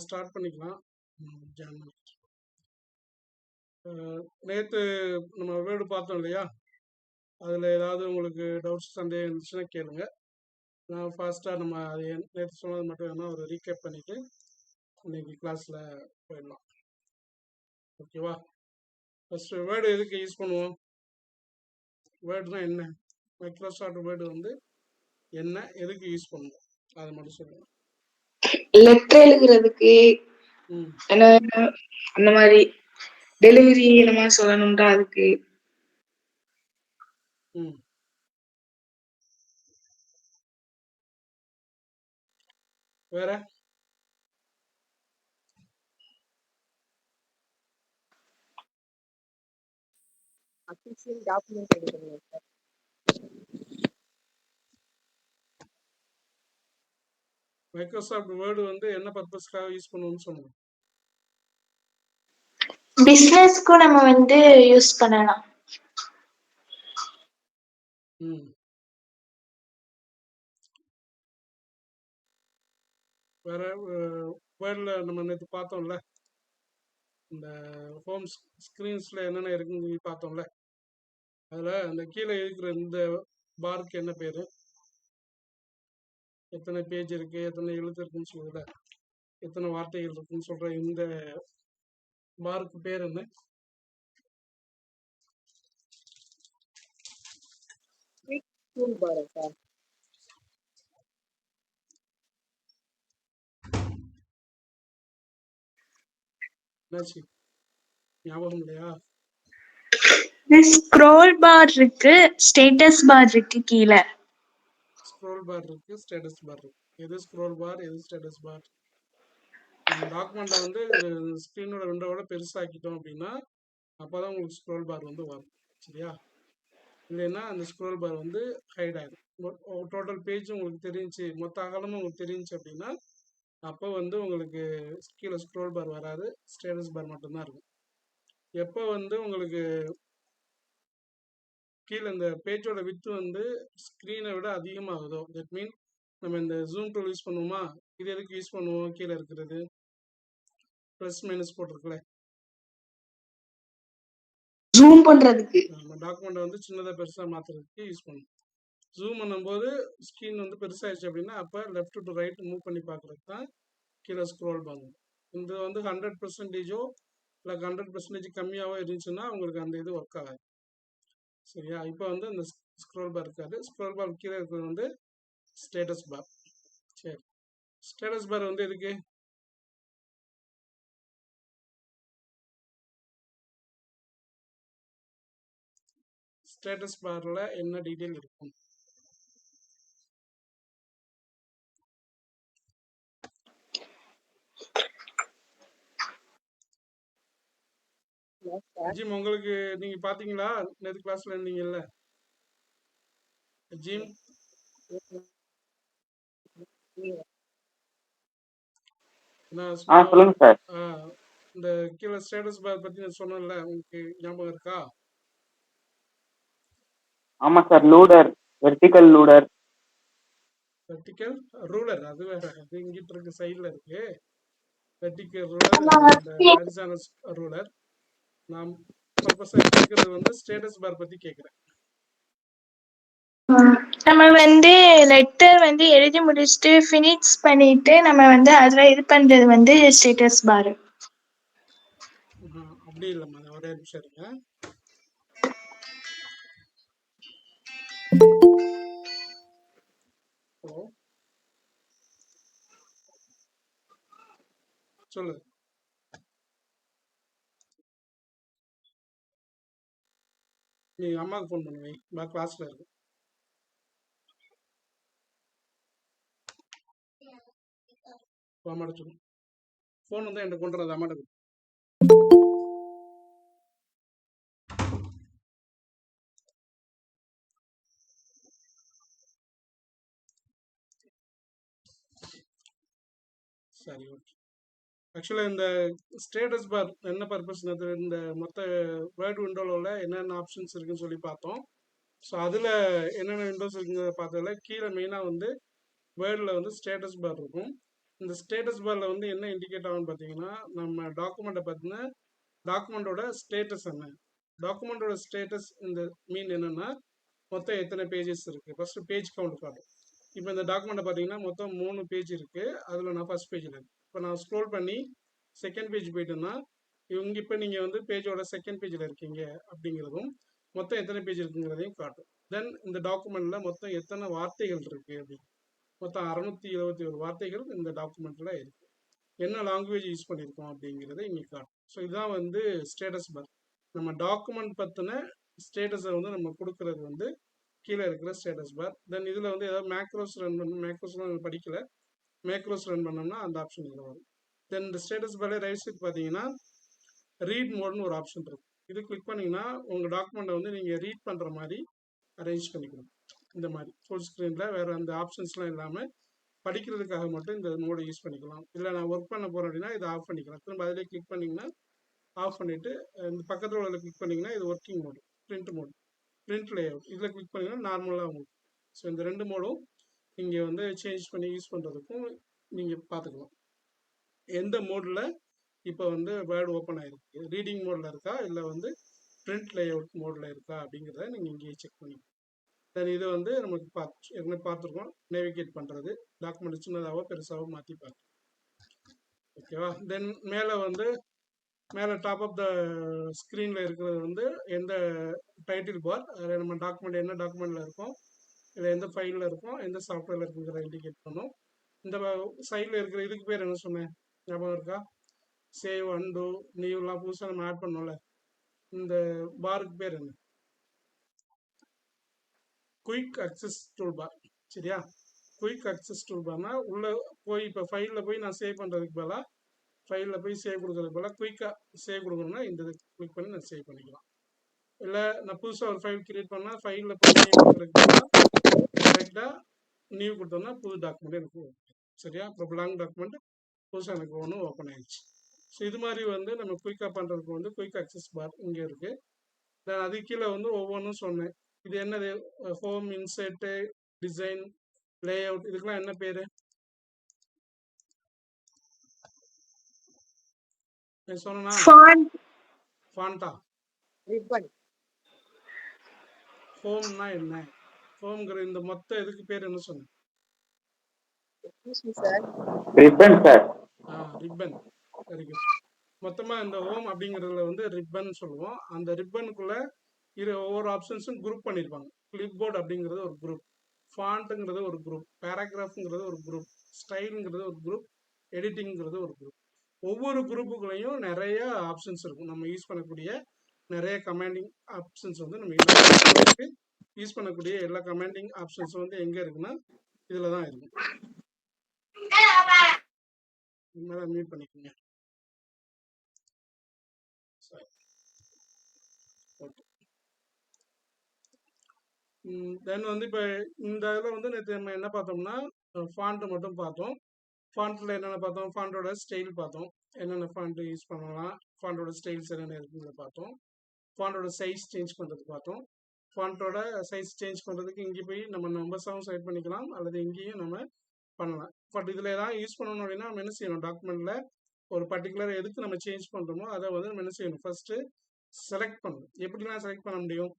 Start பண்ணிக்கலாம். நேற்று நம்ம வேர்டு பார்த்தோம் இல்லையா, அதில் ஏதாவது உங்களுக்கு டவுட்ஸ் சந்தேகம் இருந்துச்சுன்னா கேளுங்க. நான் ஃபாஸ்ட்டாக நம்ம அது நேற்று சொன்னது மட்டும் வேணால் ஒரு ரீகேப் பண்ணிவிட்டு இன்னைக்கு கிளாஸில் போயிடலாம். ஓகேவா? ஃபஸ்ட்டு வேர்டு எதுக்கு யூஸ் பண்ணுவோம்? வேர்டுனா என்ன? மைக்ரோசாஃப்ட் வேர்டு வந்து என்ன, எதுக்கு யூஸ் பண்ணுவோம் அதை மட்டும் சொல்லுங்கள். லெட்டர் எழுதுறதுக்கு அந்த மாதிரி டெலிவரி இந்த மாதிரி சொல்லணும்டா அதுக்கு. வேற அஃபிஷியல் டாக்குமெண்ட் எடுக்கணும் சார். மைக்ரோசாஃப்ட் வேர்டு வந்து என்ன பர்பஸ்க்காக யூஸ் பண்ணுவோம்னு சொல்லுங்க. பிசினஸ்க்கும் நம்ம வந்து யூஸ் பண்ணலாம். வேற வேர்டில் நம்ம நேற்று பார்த்தோம்ல, இந்த ஹோம் ஸ்க்ரீன்ஸில் என்னென்ன இருக்குன்னு பார்த்தோம்ல, அதில் அந்த கீழே இருக்கிற இந்த பாருக்கு என்ன பேர், எத்தனை பேஜ் இருக்கு, எத்தனை எழுத்து இருக்குன்னு சொல்லுதுல, எத்தனை வார்த்தைகள் இருக்குன்னு சொல்ற இந்த பாருக்கு பேர் என்ன? என்னாச்சு, ஞாபகம் இல்லையா? ஸ்க்ரோல் பார் இருக்கு, ஸ்டேட்டஸ் பார் இருக்கு. கீழே ஸ்க்ரோல் பார் இருக்கு, ஸ்டேட்டஸ் பார் இருக்கு. எது ஸ்க்ரோல் பார், எது ஸ்டேட்டஸ் பார்? நம்ம டாக்குமெண்ட்டை வந்து ஸ்க்ரீனோட விண்டோவோட பெருசாக்கிட்டோம் அப்படின்னா அப்போதான் உங்களுக்கு ஸ்க்ரோல் பார் வந்து வரும். சரியா? இல்லைன்னா அந்த ஸ்க்ரோல் பார் வந்து ஹைட் ஆகிடும். டோட்டல் பேஜ் உங்களுக்கு தெரிஞ்சு, மொத்த அகலமும் உங்களுக்கு தெரிஞ்சு அப்படின்னா அப்போ வந்து உங்களுக்கு கீழே ஸ்க்ரோல் பார் வராது, ஸ்டேட்டஸ் பார் மட்டும்தான் இருக்கும். எப்போ வந்து உங்களுக்கு கீழே இந்த பேஜோட வித்து வந்து ஸ்க்ரீனை விட அதிகமாகுதோ, தட் மீன் நம்ம இந்த ஜூம் டூல் யூஸ் பண்ணுவோமா, இது எதுக்கு யூஸ் பண்ணுவோம்? கீழே இருக்கிறது ப்ளஸ் மைனஸ் போட்டிருக்கல, ஜூம் பண்றதுக்கு. நம்ம டாக்குமெண்ட்டை வந்து சின்னதாக பெருசாக மாற்றுறதுக்கு யூஸ் பண்ணுவோம். ஜூம் பண்ணும்போது ஸ்க்ரீன் வந்து பெருசாகிடுச்சு அப்படின்னா அப்போ லெஃப்ட் டு ரைட் மூவ் பண்ணி பார்க்குறது தான் கீழே ஸ்க்ரோல் பண்ணும். இந்த வந்து 100%ஓ இல்லை 100% கம்மியாகவோ இருந்துச்சுன்னா உங்களுக்கு அந்த இது ஒர்க் ஆகாது. சரியா? இப்போ வந்து அந்த ஸ்க்ரோல் பார் இருக்காது. ஸ்க்ரோல் பார் கீழே இருக்கிறது வந்து ஸ்டேட்டஸ் பார். சரி, ஸ்டேட்டஸ் பார் வந்து எதுக்கு? ஸ்டேட்டஸ் பார்ல என்ன டீட்டெயில் இருக்கும்? ஜிம், உங்களுக்கு நீங்க பாத்தீங்களா? நேற்று கிளாஸ்ல இருந்தீங்கல்ல ஜிம்? சொல்லுங்க சார். இந்த கீழே ஸ்டேட்டஸ் பார் பத்தி நான் சொன்னேன்ல, உங்களுக்கு ஞாபகம் இருக்கா? ஆமா சார், லூடர், வெர்டிகல் லூடர். வெர்டிகல் ரூலர் அது வேற, அது இங்கிட்ட இருக்கு, சைடுல இருக்கு. Vertical ruler, horizontal ruler. நான் பர்பஸா கேட்கறது வந்து ஸ்டேட்டஸ் பார் பத்தி கேட்கிறேன். நம்ம வந்து லெட்டர் வந்து எழுதி முடிச்சுட்டு ஃபினிஷ் பண்ணிட்டு நம்ம வந்து அதுல இது பண்றது வந்து ஸ்டேட்டஸ் பார். அப்படி இல்லைம்மா, ஒரே நிமிஷம் இருங்க. ஹலோ, சொல்லு. நீ அம்மாவுக்கு ஃபோன் பண்ணுவேன், நான் கிளாஸ்ல இருக்கு. அம்மாட்ட சொல்லு, ஃபோன் வந்து என்கிட்ட கொண்டு வராது, அம்மாட்ட. சரி, ஓகே. ஆக்சுவலாக இந்த ஸ்டேட்டஸ் பார் என்ன பர்பஸ், இந்த மொத்த வேர்டு விண்டோவில் என்னென்ன ஆப்ஷன்ஸ் இருக்குன்னு சொல்லி பார்த்தோம். ஸோ அதில் என்னென்ன விண்டோஸ் இருக்குங்கிறத பார்த்ததில் கீழே மெயினாக வந்து வேர்டில் வந்து ஸ்டேட்டஸ் பார் இருக்கும். இந்த ஸ்டேட்டஸ் பாரில் வந்து என்ன இண்டிகேட் ஆகும்னு பார்த்தீங்கன்னா, நம்ம டாக்குமெண்ட்டை பார்த்தீங்கன்னா டாக்குமெண்ட்டோட ஸ்டேட்டஸ் என்ன, டாக்குமெண்ட்டோட ஸ்டேட்டஸ் இந்த மீன் என்னன்னா மொத்தம் எத்தனை பேஜஸ் இருக்குது. ஃபஸ்ட்டு பேஜ் கவுண்ட் காட்டும். இப்போ இந்த டாக்குமெண்ட்டை பார்த்தீங்கன்னா மொத்தம் 3 பேஜ் இருக்குது. அதில் நான் ஃபஸ்ட் பேஜில் இருக்கேன். இப்போ நான் ஸ்க்ரோல் பண்ணி செகண்ட் பேஜ் போயிட்டேன்னா இவங்க இப்போ நீங்கள் வந்து பேஜோட செகண்ட் பேஜில் இருக்கீங்க அப்படிங்கிறதும் மொத்தம் எத்தனை பேஜ் இருக்குங்கிறதையும் காட்டும். தென் இந்த டாக்குமெண்ட்டில் மொத்தம் எத்தனை வார்த்தைகள் இருக்குது அப்படின்னு மொத்தம் 621 வார்த்தைகள் இந்த டாக்குமெண்ட்டில் இருக்குது. என்ன லாங்குவேஜ் யூஸ் பண்ணியிருக்கோம் அப்படிங்கிறத இங்கே காட்டும். ஸோ இதுதான் வந்து ஸ்டேட்டஸ் பார். நம்ம டாக்குமெண்ட் பற்றின ஸ்டேட்டஸை வந்து நம்ம கொடுக்கறது வந்து கீழே இருக்கிற ஸ்டேட்டஸ் பார். தென் இதில் வந்து ஏதாவது மேக்ரோஸ் ரன் பண்ணணும், மேக்ரோஸ்லாம் படிக்கல, மேக்ரோஸ் ரன் பண்ணோம்னா அந்த ஆப்ஷன் இதில் வரும். தென் இந்த ஸ்டேட்டஸ் பாரில் ரைட் சைட் பார்த்தீங்கன்னா ரீட் மோட்னு ஒரு ஆப்ஷன் இருக்குது. இது கிளிக் பண்ணிங்கன்னா உங்கள் டாக்குமெண்ட்டை வந்து நீங்கள் ரீட் பண்ணுற மாதிரி அரேஞ்ச் பண்ணிக்கணும். இந்த மாதிரி ஃபுல் ஸ்க்ரீனில் வேறு அந்த ஆப்ஷன்ஸ்லாம் இல்லாமல் படிக்கிறதுக்காக மட்டும் இந்த மோடை யூஸ் பண்ணிக்கலாம். இல்லை நான் ஒர்க் பண்ண போகிறேன் அப்படின்னா இதை ஆஃப் பண்ணிக்கலாம். திரும்ப அதிலே கிளிக் பண்ணிங்கன்னா ஆஃப் பண்ணிவிட்டு இந்த பக்கத்தில் உள்ள கிளிக் பண்ணிங்கன்னா இது working mode, print mode, print layout. இதில் கிளிக் பண்ணிங்கன்னா நார்மலாக உங்களுக்கு. ஸோ இந்த 2 மோடும் நீங்கள் வந்து சேஞ்ச் பண்ணி யூஸ் பண்ணுறதுக்கும் நீங்கள் பார்த்துக்கலாம். எந்த மோடில் இப்போ வந்து வேர்டு ஓப்பன் ஆகிருக்கு, ரீடிங் மோடில் இருக்கா இல்லை வந்து பிரிண்ட் லேஅவுட் மோடில் இருக்கா அப்படிங்கிறத நீங்கள் இங்கேயே செக் பண்ணிக்கலாம். தென் இது வந்து நமக்கு ஏற்கனவே பார்த்துருக்கோம், நேவிகேட் பண்ணுறது, டாக்குமெண்ட் சின்னதாகவோ பெருசாகவோ மாற்றி பார்த்து. ஓகேவா. தென் மேலே டாப் ஆஃப் த ஸ்க்ரீனில் இருக்கிறது வந்து எந்த டைட்டில் பார், அதில் நம்ம டாக்குமெண்ட் என்ன டாக்குமெண்ட்டில் இருக்கோம், இல்லை எந்த ஃபைலில் இருக்கும், எந்த சாஃப்ட்வேரில் இருக்குங்கிறத இண்டிகேட் பண்ணோம். இந்த சைடில் இருக்கிற இதுக்கு பேர் என்ன சொன்னேன் ஞாபகம் இருக்கா? சேவ், அண்டு, நியூலாம் புதுசாக நம்ம ஆட் பண்ணோம்ல, இந்த பாருக்கு பேர் என்ன? Quick access tool bar. சரியா? குயிக் அக்சஸ் டூல் பார்னா உள்ளே போய் இப்போ ஃபைலில் போய் நான் சேவ் பண்ணுறதுக்கு பதிலாக, ஃபைலில் போய் சேவ் கொடுக்குறதுக்கு பதிலாக குயிக்காக சேவ் கொடுக்கணும்னா இந்த கிளிக் பண்ணி நான் சேவ் பண்ணிக்கலாம். இல்லை நான் புதுசாக ஒரு ஃபைல் கிரியேட் பண்ணால் ஃபைலில் போய் நியூ கொடுக்குறதுக்கு பதிலாக டைரெக்டாக நியூ கொடுத்தோம்னா புது டாக்குமெண்ட் எனக்கு ஓகே. சரியா? இப்போ லாங் டாக்குமெண்ட் புதுசாக எனக்கு ஒன்று ஓப்பன் ஆயிடுச்சு. ஸோ இது மாதிரி வந்து நம்ம குயிக்காக பண்ணுறதுக்கு வந்து குயிக் அக்சஸ் பார் இங்கே இருக்குது. நான் அது கீழே வந்து ஒவ்வொன்றும் சொன்னேன். இது என்னது? ஹோம், இன்சர்ட்டு, டிசைன், லேஅவுட், இதுக்கெல்லாம் என்ன பேர் சொன்னா? ஃபாண்டா. ரிப்பன். ஹோம்னா என்ன? ஹோம்ங்கிற இந்த மொத்த இதுக்கு பேர் என்ன சொன்னேன்? Ribbon sir. Ribbon. Very good. மொத்தமாக இந்த ஹோம் அப்படிங்கிறதுல வந்து ரிப்பன் சொல்லுவோம். அந்த ரிப்பனுக்குள்ளே ஒவ்வொரு ஆப்ஷன்ஸும் குரூப் பண்ணியிருப்பாங்க. கிளிப் போர்டு அப்படிங்கிறது ஒரு குரூப், ஃபாண்ட்டுங்கிறது ஒரு குரூப், பேராகிராஃப்ங்கிறது ஒரு குரூப், ஸ்டைலுங்கிறது ஒரு குரூப், எடிட்டிங்கிறது ஒரு குரூப். ஒவ்வொரு குரூப்புக்குள்ளேயும் நிறைய ஆப்ஷன்ஸ் இருக்கும். நம்ம யூஸ் பண்ணக்கூடிய நிறைய கமாண்டிங் ஆப்ஷன்ஸ் வந்து நம்ம யூஸ் பண்ணக்கூடிய எல்லா கமாண்டிங் ஆப்ஷன்ஸும் வந்து எங்கே இருக்குன்னா இதில் தான் இருக்கும். மியூட் பண்ணிக்கோங்க. ஓகே. தென் வந்து இப்போ இந்த இதில் வந்து நேற்று நம்ம என்ன பார்த்தோம்னா ஃபாண்ட்டு மட்டும் பார்த்தோம். ஃபாண்ட்டில் என்னென்ன பார்த்தோம்? ஃபாண்ட்டோட ஸ்டைல் பார்த்தோம், என்னென்ன ஃபாண்ட்டு யூஸ் பண்ணலாம், ஃபாண்ட்டோட ஸ்டைல்ஸ் என்னென்ன இருக்குங்கிறத பார்த்தோம். ஃபாண்ட்டோட சைஸ் சேஞ்ச் பண்ணுறது பார்த்தோம். ஃபாண்ட்டோட சைஸ் சேஞ்ச் பண்ணுறதுக்கு இங்கே போய் நம்ம நம்பர்ஸாகவும் செலக்ட் பண்ணிக்கலாம், அல்லது இங்கேயும் நம்ம பண்ணலாம். பட் இதில் ஏதாவது யூஸ் பண்ணணும் அப்படின்னா நம்ம என்ன செய்யணும்? டாக்குமெண்ட்டில் ஒரு பர்டிகுலர் எதுக்கு நம்ம சேஞ்ச் பண்ணுறோமோ அதை வந்து நம்ம என்ன செய்யணும்? ஃபஸ்ட்டு செலக்ட் பண்ணணும். எப்படிலாம் செலக்ட் பண்ண முடியும்?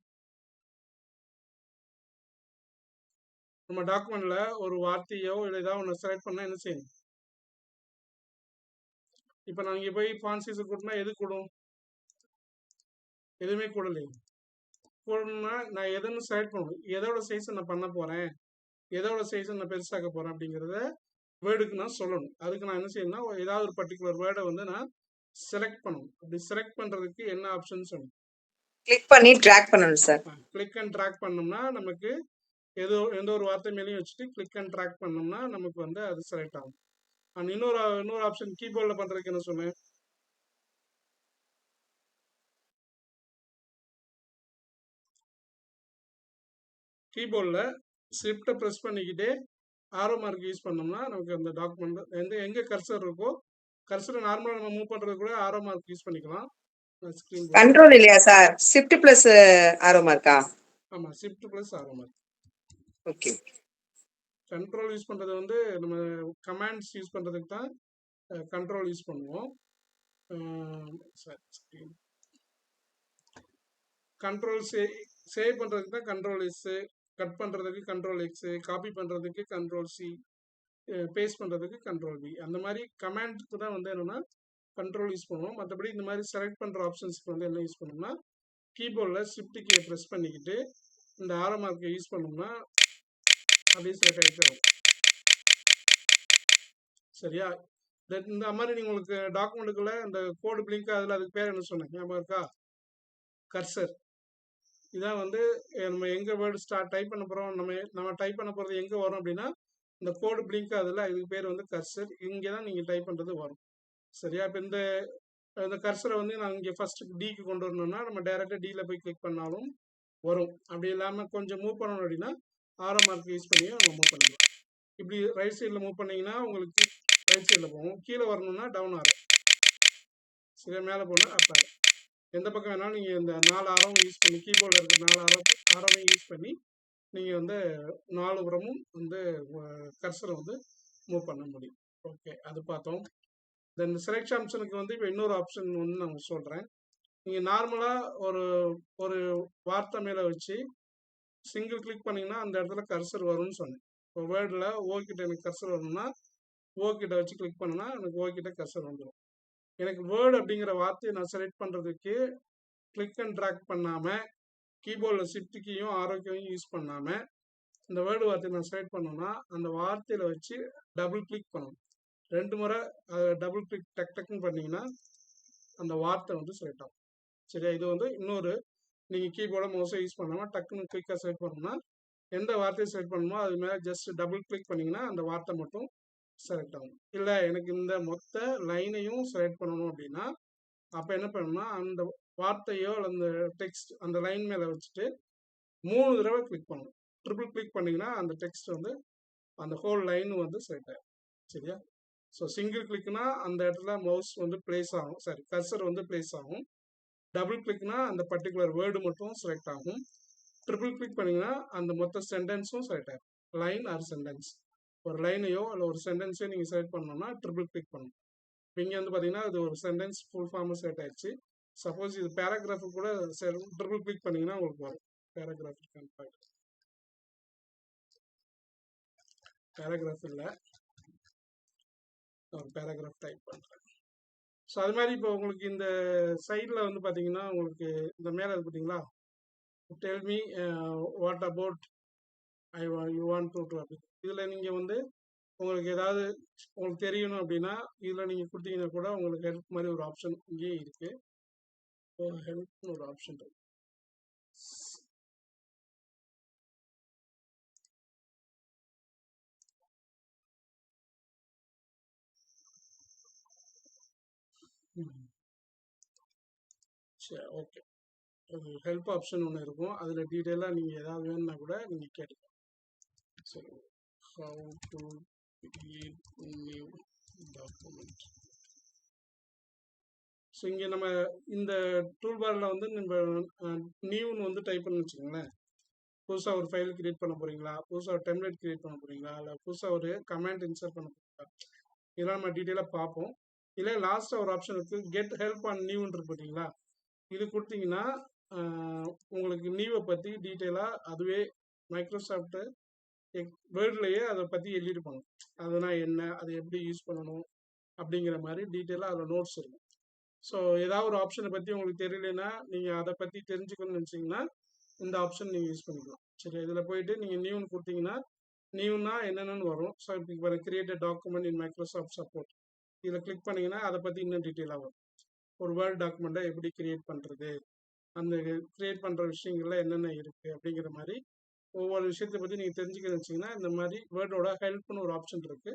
நம்ம டாக்குமெண்ட்டில் ஒரு வார்த்தையோ இல்லை ஏதாவது ஒன்று செலக்ட் பண்ணால் என்ன செய்யணும்? இப்போ நான் இங்கே போய் ஃபாண்ட் சைஸை கூட்டினா எது கூடும்? எதுவுமே கூடலையே. கூடணும்னா நான் எதுன்னு செலக்ட் பண்ணணும், எதோட சைஸை நான் பண்ண போகிறேன், எதோட சைஸை நான் பெருசாக்க போகிறேன் அப்படிங்கிறத வேர்டுக்கு நான் சொல்லணும். அதுக்கு நான் என்ன செய்யணும்னா ஏதாவது ஒரு பர்டிகுலர் வேர்டை வந்து நான் செலக்ட் பண்ணணும். அப்படி செலக்ட் பண்ணுறதுக்கு என்ன ஆப்ஷன் சொல்லணும்? கிளிக் பண்ணி ட்ராக் பண்ணணும் சார். கிளிக் அண்ட் ட்ராக் பண்ணோம்னா நமக்கு எந்த ஒரு வார்த்தை மேலேயும் வச்சுட்டு கிளிக் அண்ட் ட்ராக் பண்ணோம்னா நமக்கு வந்து அது செலக்ட் ஆகும். அண்ட் இன்னொரு ஆப்ஷன் கீபோர்டில் பண்ணுறதுக்கு என்ன சொன்னேன்? கீபோர்டில் ஷிஃப்ட்டை ப்ரெஸ் பண்ணிக்கிட்டே ஆரோ மார்க் யூஸ் பண்ணோம்னா நமக்கு அந்த டாக்குமெண்ட் எங்கே கர்சர் இருக்கோ, கர்சரை நார்மலாக நம்ம மூவ் பண்ணுறது கூட ஆரோ மார்க் யூஸ் பண்ணிக்கலாம். கண்ட்ரோல் இல்லையா சார்? ஷிஃப்ட் பிளஸ் ஆரோ மார்க்கா? ஆமாம், shift plus arrow mark. Okay. Control use பண்ணுறது வந்து நம்ம கமாண்ட்ஸ் யூஸ் பண்ணுறதுக்கு தான் கண்ட்ரோல் யூஸ் பண்ணுவோம். சரி, கண்ட்ரோல் சேவ் பண்ணுறதுக்கு தான் கண்ட்ரோல் எஸ், கட் பண்ணுறதுக்கு கண்ட்ரோல் எக்ஸ், காப்பி பண்ணுறதுக்கு கண்ட்ரோல் சி, பேஸ்ட் பண்ணுறதுக்கு கண்ட்ரோல் பி. அந்த மாதிரி கமாண்டுக்கு தான் வந்து என்னென்னா கண்ட்ரோல் யூஸ் பண்ணுவோம். மற்றபடி இந்த மாதிரி செலக்ட் பண்ணுற ஆப்ஷன்ஸ்க்கு வந்து என்ன யூஸ் பண்ணோம்னா கீபோர்டில் ஷிஃப்ட் கீயை ப்ரெஸ் பண்ணிக்கிட்டு இந்த ஆரோ மார்க்கை யூஸ் பண்ணோம்னா அப்படியே செலக்ட் ஆகிட்டு வரும். சரியா? இந்த மாதிரி நீங்கள் உங்களுக்கு டாக்குமெண்ட்டுக்குள்ள இந்த கோடு பிளிங்க் அதில் அதுக்கு பேர் என்ன சொன்னேன் ஞாபகம் இருக்கா? கர்சர். இதான் வந்து நம்ம எங்கே வேர்டு டைப் பண்ண போகிறோம், நம்ம டைப் பண்ண போகிறது எங்கே வரும் அப்படின்னா இந்த கோடு பிளிங்க் அதில் இதுக்கு பேர் வந்து கர்சர். இங்கே தான் நீங்கள் டைப் பண்ணுறது வரும். சரியா? இப்போ இந்த கர்சரை வந்து நான் இங்கே ஃபர்ஸ்ட் டிக்கு கொண்டு வரணும்னா நம்ம டைரெக்டாக டியில் போய் கிளிக் பண்ணாலும் வரும். அப்படி இல்லாமல் கொஞ்சம் மூவ் பண்ணணும் அப்படின்னா ஆரோ மார்க் யூஸ் பண்ணி நம்ம மூவ் பண்ணிக்கலாம். இப்படி ரைட் சைடில் மூவ் பண்ணிங்கன்னா உங்களுக்கு ரைட் சைடில் போகும். கீழே வரணும்னா டவுன் ஆகும். சரியா? மேலே போனால் அப் ஆகும். எந்த பக்கம் வேணாலும் நீங்கள் இந்த 4 ஆரோவும் யூஸ் பண்ணி கீபோர்டில் இருக்கிற 4 ஆரோவையும் யூஸ் பண்ணி நீங்கள் வந்து 4 புறமும் வந்து கர்சரை வந்து மூவ் பண்ண முடியும். ஓகே, அது பார்த்தோம். தென் செலக்ட் ஆப்ஷனுக்கு வந்து இப்போ இன்னொரு ஆப்ஷன் வந்து நான் சொல்கிறேன். நீங்கள் நார்மலாக ஒரு வார்த்தை மேலே வச்சு சிங்கிள் கிளிக் பண்ணிங்கன்னா அந்த இடத்துல கர்சர் வரும்னு சொன்னேன். இப்போ வேர்டில் ஓகிட்ட எனக்கு கர்சர் வரணும்னா ஓகிட்ட வச்சு கிளிக் பண்ணனா எனக்கு ஓகிட்ட கர்சர் வந்துடும். எனக்கு வேர்டு அப்படிங்கிற வார்த்தையை நான் செலக்ட் பண்ணுறதுக்கு கிளிக் அண்ட் ட்ராக் பண்ணாமல் கீபோர்டில் ஷிஃப்ட் கீயும் ஆரோக்கியம் யூஸ் பண்ணாமல் இந்த வேர்டு வார்த்தையை நான் செலக்ட் பண்ணோன்னா அந்த வார்த்தையில் வச்சு டபுள் கிளிக் பண்ணணும். 2 முறை டபுள் கிளிக் டக்குன்னு பண்ணிங்கன்னா அந்த வார்த்தை வந்து செலக்ட் ஆகும். சரியா? இது வந்து இன்னொரு நீங்கள் கீபோர்டை மவுஸை யூஸ் பண்ணாமல் டக்குன்னு கிளிக்காக செலக்ட் பண்ணணும்னா எந்த வார்த்தையை செலக்ட் பண்ணணுமோ அது மேலே ஜஸ்ட் டபுள் கிளிக் பண்ணிங்கன்னா அந்த வார்த்தை மட்டும் செலக்ட் ஆகும். இல்லை எனக்கு இந்த மொத்த லைனையும் செலக்ட் பண்ணணும் அப்படின்னா அப்போ என்ன பண்ணணும்னா அந்த வார்த்தையோ அல்ல அந்த டெக்ஸ்ட் அந்த லைன் மேலே வச்சுட்டு 3 தடவை கிளிக் பண்ணணும். ட்ரிபிள் கிளிக் பண்ணிங்கன்னா அந்த டெக்ஸ்ட் வந்து அந்த ஹோல் லைன் வந்து செலக்ட் ஆகும். சரியா? ஸோ சிங்கிள் கிளிக்னா அந்த இடத்துல மவுஸ் வந்து பிளேஸ் ஆகும், சாரி கர்சர் வந்து பிளேஸ் ஆகும். டபுள் கிளிக்னா அந்த பர்டிகுலர் வேர்டு மட்டும் செலக்ட் ஆகும். ட்ரிபிள் கிளிக் பண்ணிங்கன்னா அந்த மொத்த சென்டென்ஸும் செலக்ட் ஆகும். லைன் ஆர் சென்டென்ஸ், ஒரு லைனையோ இல்லை ஒரு சென்டென்ஸையோ நீங்கள் செலக்ட் பண்ணணும்னா ட்ரிபிள் கிளிக் பண்ணணும். இப்போ இங்கே வந்து பார்த்தீங்கன்னா இது ஒரு சென்டென்ஸ் ஃபுல் ஃபார்மாக செலக்ட் ஆயிடுச்சு. சப்போஸ் இது பேராகிராஃபு கூட ட்ரிபிள் கிளிக் பண்ணிங்கன்னா உங்களுக்கு வரும். பேராகிராஃப் பேராகிராஃப் இல்லை, ஒரு பேராகிராஃப் டைப் பண்ணுறேன். ஸோ அது மாதிரி இப்போ உங்களுக்கு இந்த சைடில் வந்து பார்த்தீங்கன்னா உங்களுக்கு இந்த மேலே இது பார்த்தீங்களா, tell me what about you want to அப்படி இதில் நீங்கள் வந்து உங்களுக்கு ஏதாவது உங்களுக்கு தெரியணும் அப்படின்னா இதில் நீங்கள் கொடுத்தீங்கன்னா கூட உங்களுக்கு ஹெல்ப் மாதிரி ஒரு ஆப்ஷன் இங்கேயே இருக்குது. ஹெல்ப்னு ஒரு ஆப்ஷன் இருக்கு. சரி, ஓகே. ஹெல்ப் ஆப்ஷன் ஒன்று இருக்கும். அதில் டீட்டெயிலாக நீங்கள் ஏதாவது வேணும்னா கூட நீங்கள் கேட்டுக்கலாம். சரி, how to create new document. So இங்கே நம்ம இந்த டூல் பாரில் வந்து நம்ம நியூன்னு வந்து டைப் பண்ணி வச்சுக்கோங்களேன். புதுசாக ஒரு ஃபைல் கிரியேட் பண்ண போகிறீங்களா, புதுசாக ஒரு டெம்ப்ளேட் கிரியேட் பண்ண போகிறீங்களா, இல்லை புதுசாக ஒரு கமெண்ட் இன்சர்ட் பண்ண போகிறீங்களா, இதெல்லாம் நம்ம டீட்டெயிலாக பார்ப்போம். இல்லை லாஸ்ட்டாக ஒரு ஆப்ஷன் இருக்குது, கெட் ஹெல்ப் ஆன் நியூன்னு இருக்கு பார்த்தீங்களா, இது கொடுத்தீங்கன்னா உங்களுக்கு நியூவை பற்றி டீட்டெயிலாக அதுவே மைக்ரோசாஃப்ட்டு வேர்ட்லேயே அதை பற்றி எழுதியிருப்பாங்க. அதுனா என்ன, அது எப்படி யூஸ் பண்ணணும் அப்படிங்கிற மாதிரி டீட்டெயிலாக அதில் நோட்ஸ் இருக்கும். ஸோ ஏதாவது ஒரு ஆப்ஷனை பற்றி உங்களுக்கு தெரியலன்னா நீங்கள் அதை பற்றி தெரிஞ்சுக்கணும்னு நினச்சிங்கன்னா இந்த ஆப்ஷன் நீங்கள் யூஸ் பண்ணிக்கலாம். சரி, இதில் போயிட்டு நீங்கள் நியூன்னு கொடுத்தீங்கன்னா நியூனா என்னென்னு வரும். ஸோ இப்போ கிரியேட் டாக்குமெண்ட் இன் மைக்ரோசாஃப்ட் சப்போர்ட் இதில் கிளிக் பண்ணிங்கன்னா அதை பற்றி இன்னும் டீட்டெயிலாக வரும். ஒரு வேர்ட் டாக்குமெண்ட்டை எப்படி கிரியேட் பண்ணுறது, அந்த கிரியேட் பண்ணுற விஷயங்கள்ல என்னென்ன இருக்குது அப்படிங்கிற மாதிரி ஒவ்வொரு விஷயத்தை பற்றி நீங்கள் தெரிஞ்சுக்கணும்னு வச்சிங்கன்னா இந்த மாதிரி வேர்டோட ஹெல்ப்னு ஒரு ஆப்ஷன் இருக்குது.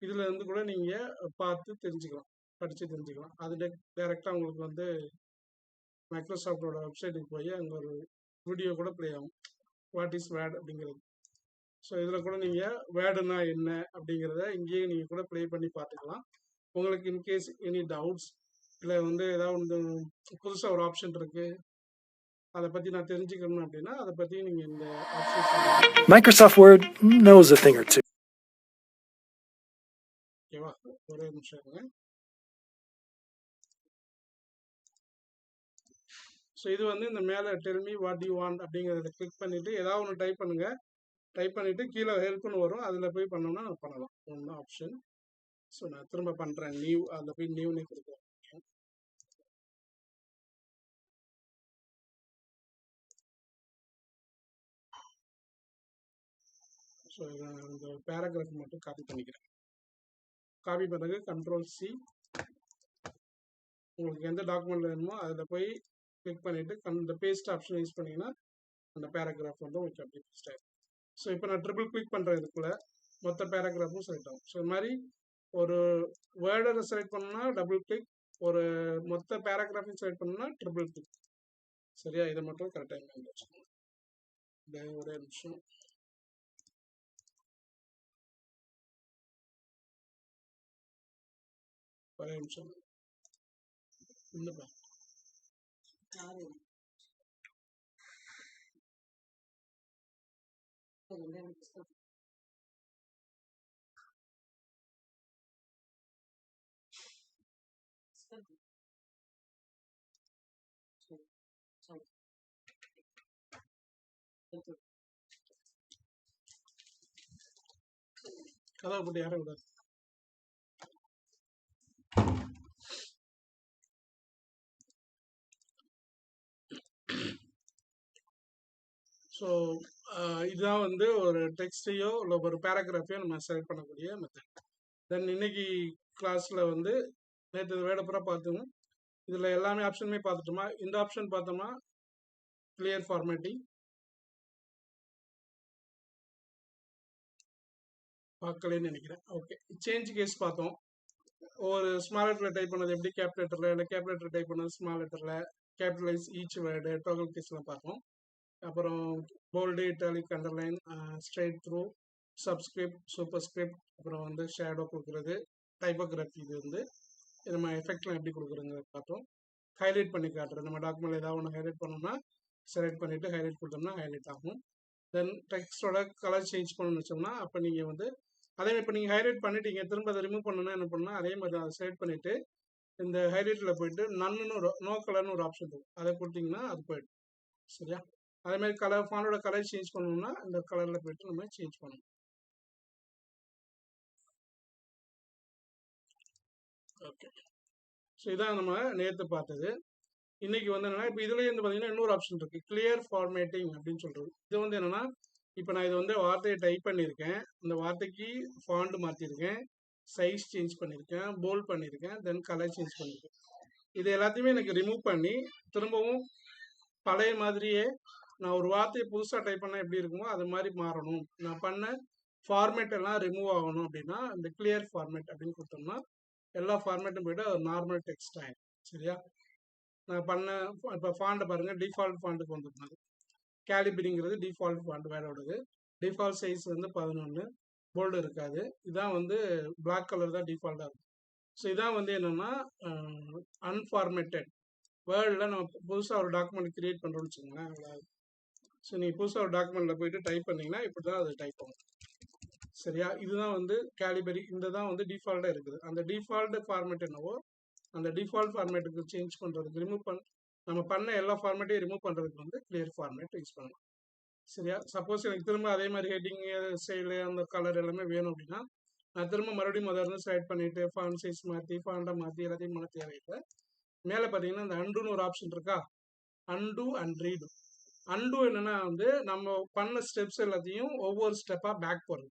இதில் இருந்து கூட நீங்கள் பார்த்து தெரிஞ்சுக்கலாம், படித்து தெரிஞ்சுக்கலாம். அது டைரெக்டாக உங்களுக்கு வந்து மைக்ரோசாஃப்டோட வெப்சைட்டுக்கு போய் அங்கே ஒரு வீடியோ கூட ப்ளே ஆகும், வாட் இஸ் வேர்ட் அப்படிங்கிறது. ஸோ இதில் கூட நீங்கள் வேர்டுனா என்ன அப்படிங்கிறத இங்கேயே நீங்கள் கூட ப்ளே பண்ணி பார்த்துக்கலாம். உங்களுக்கு இன்கேஸ் எனி டவுட்ஸ் இல்லை வந்து ஏதாவது வந்து புதுசாக ஒரு ஆப்ஷன் இருக்குது அதை பற்றி நான் தெரிஞ்சுக்கணும் அப்படின்னா அதை பற்றி நீங்கள் இந்த option Microsoft Word knows a thing or two. ஓகேவா? ஒரே நிமிஷம் இருங்க. ஸோ இது வந்து இந்த மேலே டெல்மி வாட் யூ வாண்ட் அப்படிங்கிறத கிளிக் பண்ணிவிட்டு ஏதாவது ஒன்று டைப் பண்ணுங்கள். டைப் பண்ணிவிட்டு கீழே ஹெல்ப்னு வரும், அதில் போய் பண்ணோம்னா பண்ணலாம். ஒன்று ஆப்ஷன். ஸோ நான் திரும்ப பண்ணுறேன். நியூ, அதில் போய் நியூனே கொடுக்குறேன். ஸோ இந்த பேராகிராஃப் மட்டும் காப்பி பண்ணிக்கிறேன். காப்பி பண்ணது Ctrl+C. உங்களுக்கு எந்த டாக்குமெண்ட் வேணுமோ அதில் போய் கிளிக் பண்ணிவிட்டு இந்த பேஸ்ட் ஆப்ஷன் யூஸ் பண்ணிங்கன்னா அந்த பேராகிராஃப் வந்து உங்களுக்கு அப்படி பேஸ்ட் ஆகிடும். ஸோ இப்போ நான் ட்ரிபிள் கிளிக் பண்ணுறேன், இதுக்குள்ள மொத்த பேராகிராஃபும் செலக்ட் ஆகும். ஸோ இது மாதிரி ஒரு வேர்டை செலக்ட் பண்ணணும்னா டபுள் கிளிக், ஒரு மொத்த பேராகிராஃபையும் செலக்ட் பண்ணணும்னா ட்ரிபிள் கிளிக். சரியா? இதை மட்டும் கரெக்டாக வச்சுக்கோங்க. ஒரே நிமிஷம். ஒரே நிமிஷம் இல்லைப்பா. கதவை போட்டு யாரும் விடாது. ஸோ இதுதான் வந்து ஒரு டெக்ஸ்டையோ இல்லை ஒரு பேராகிராஃபையோ நம்ம செலக்ட் பண்ணக்கூடிய மெத்தட். தென் இன்னைக்கு கிளாஸில் வந்து நேற்று வேடப்புறா பார்த்துங்க. இதில் எல்லாமே ஆப்ஷனுமே பார்த்துட்டோமா? இந்த ஆப்ஷன் பார்த்தோம்னா கிளியர் ஃபார்மேட்டிங் பார்க்கலன்னு நினைக்கிறேன். ஓகே, சேஞ்ச் கேஸ் பார்த்தோம். ஒரு ஸ்மால் லெட்டரில் டைப் பண்ணது எப்படி கேப் லெட்டரில், இல்லை கேப் லெட்டர் டைப் பண்ணது ஸ்மால் லெட்டரில், கேபிட்டலைஸ் ஈச் வேர்டு, டோட்டல் கேஸ்லாம் பார்த்தோம். அப்புறம் bold, italic, underline, straight through, subscript, superscript, அப்புறம் வந்து ஷேடோ கொடுக்குறது, டைப்போகிராஃபி. இது வந்து நம்ம எஃபெக்ட்லாம் எப்படி கொடுக்குறோங்கிறத பார்த்தோம். ஹைலைட் பண்ணி காட்டுறது, நம்ம டாக்குமெண்ட் ஏதாவது ஒன்று ஹைலைட் பண்ணோம்னா செலக்ட் பண்ணிவிட்டு ஹைலைட் கொடுத்தோம்னா ஹைலைட் ஆகும். தென் டெக்ஸ்டோட கலர் சேஞ்ச் பண்ணணும்னு வச்சோம்னா அப்போ நீங்கள் வந்து அதே மாதிரி இப்போ நீங்கள் ஹைலைட் பண்ணிட்டீங்க, திரும்ப அதை ரிமூவ் பண்ணணும்னா என்ன பண்ணால் அதே மாதிரி அதை செலக்ட் பண்ணிவிட்டு இந்த ஹைலைட்டில் போயிட்டு நன்னு ஒரு நோ கலர்னு ஒரு ஆப்ஷன் இருக்கும், அதை கொடுத்தீங்கன்னா அது போயிடும். சரியா? அதே மாதிரி கலர் ஃபாண்டோட கலர் சேஞ்ச் பண்ணணும்னா இந்த கலரில் போயிட்டு நம்ம சேஞ்ச் பண்ணணும். ஓகே, ஸோ இதான் நம்ம நேற்று பார்த்தது. இன்னைக்கு வந்து என்னன்னா, இப்போ இதுலேயே வந்து பார்த்தீங்கன்னா இன்னொரு ஆப்ஷன் இருக்குது, கிளியர் ஃபார்மேட்டிங் அப்படின்னு சொல்கிறது. இது வந்து என்னென்னா, இப்போ நான் இது வந்து வார்த்தையை டைப் பண்ணியிருக்கேன், இந்த வார்த்தைக்கு ஃபாண்ட் மாற்றிருக்கேன், சைஸ் சேஞ்ச் பண்ணியிருக்கேன், போல்ட் பண்ணியிருக்கேன், தென் கலர் சேஞ்ச் பண்ணியிருக்கேன். இது எல்லாத்தையுமே எனக்கு ரிமூவ் பண்ணி திரும்பவும் பழைய மாதிரியே நான் ஒரு வார்த்தையை புதுசாக டைப் பண்ணால் எப்படி இருக்குமோ அது மாதிரி மாறணும், நான் பண்ண ஃபார்மேட் எல்லாம் ரிமூவ் ஆகணும் அப்படின்னா இந்த கிளியர் ஃபார்மேட் அப்படின்னு கொடுத்தோம்னா எல்லா ஃபார்மேட்டும் போய்ட்டு அது நார்மல் டெக்ஸ்ட் ஆகிடும். சரியா? நான் பண்ண இப்போ ஃபாண்ட்டை பாருங்கள், டிஃபால்ட் ஃபாண்ட்டுக்கு வந்துருந்தாங்க. கேலிபரிங்கிறது டிஃபால்ட் ஃபாண்ட் வேறோடது. டிஃபால்ட் சைஸ் வந்து 11, போல்டு இருக்காது. இதான் வந்து பிளாக் கலர் தான் டிஃபால்ட்டாக இருக்கும். ஸோ இதான் வந்து என்னென்னா அன்ஃபார்மேட்டட் வேர்டில் நம்ம புதுசாக ஒரு டாக்குமெண்ட் கிரியேட் பண்ணுறோம்னு வச்சுக்கோங்களேன். அவ்வளோ. ஸோ நீங்கள் புதுசாக ஒரு டாக்குமெண்ட்டில் போய்ட்டு டைப் பண்ணிங்கன்னா இப்படி தான் அது டைப் ஆகும். சரியா? இதுதான் வந்து கேலிபரி. இந்த தான் வந்து டிஃபால்ட்டாக இருக்குது. அந்த டிஃபால்ட் ஃபார்மேட் என்னவோ அந்த டிஃபால்ட் ஃபார்மேட்டுக்கு சேஞ்ச் பண்ணுறதுக்கு நம்ம பண்ண எல்லா ஃபார்மேட்டையும் ரிமூவ் பண்ணுறதுக்கு வந்து கிளியர் ஃபார்மேட் யூஸ் பண்ணலாம். சரியா? சப்போஸ் எனக்கு திரும்ப அதே மாதிரி ஹெட்டிங் ஸ்டைலு அந்த கலர் எல்லாமே வேணும் அப்படின்னா நான் திரும்ப மறுபடியும் முதல்ல செலக்ட் பண்ணிவிட்டு ஃபாண்ட் சைஸ் மாற்றி ஃபாண்டை மாற்றி எல்லாத்தையும் பண்ண தேவையில்லை. மேலே பார்த்தீங்கன்னா இந்த அண்டுன்னு ஒரு ஆப்ஷன் இருக்கா, அண்டு அண்ட் ரீடு. அண்டு என்னென்னா வந்து நம்ம பண்ண ஸ்டெப்ஸ் எல்லாத்தையும் ஒவ்வொரு ஸ்டெப்பாக பேக் போகிறது,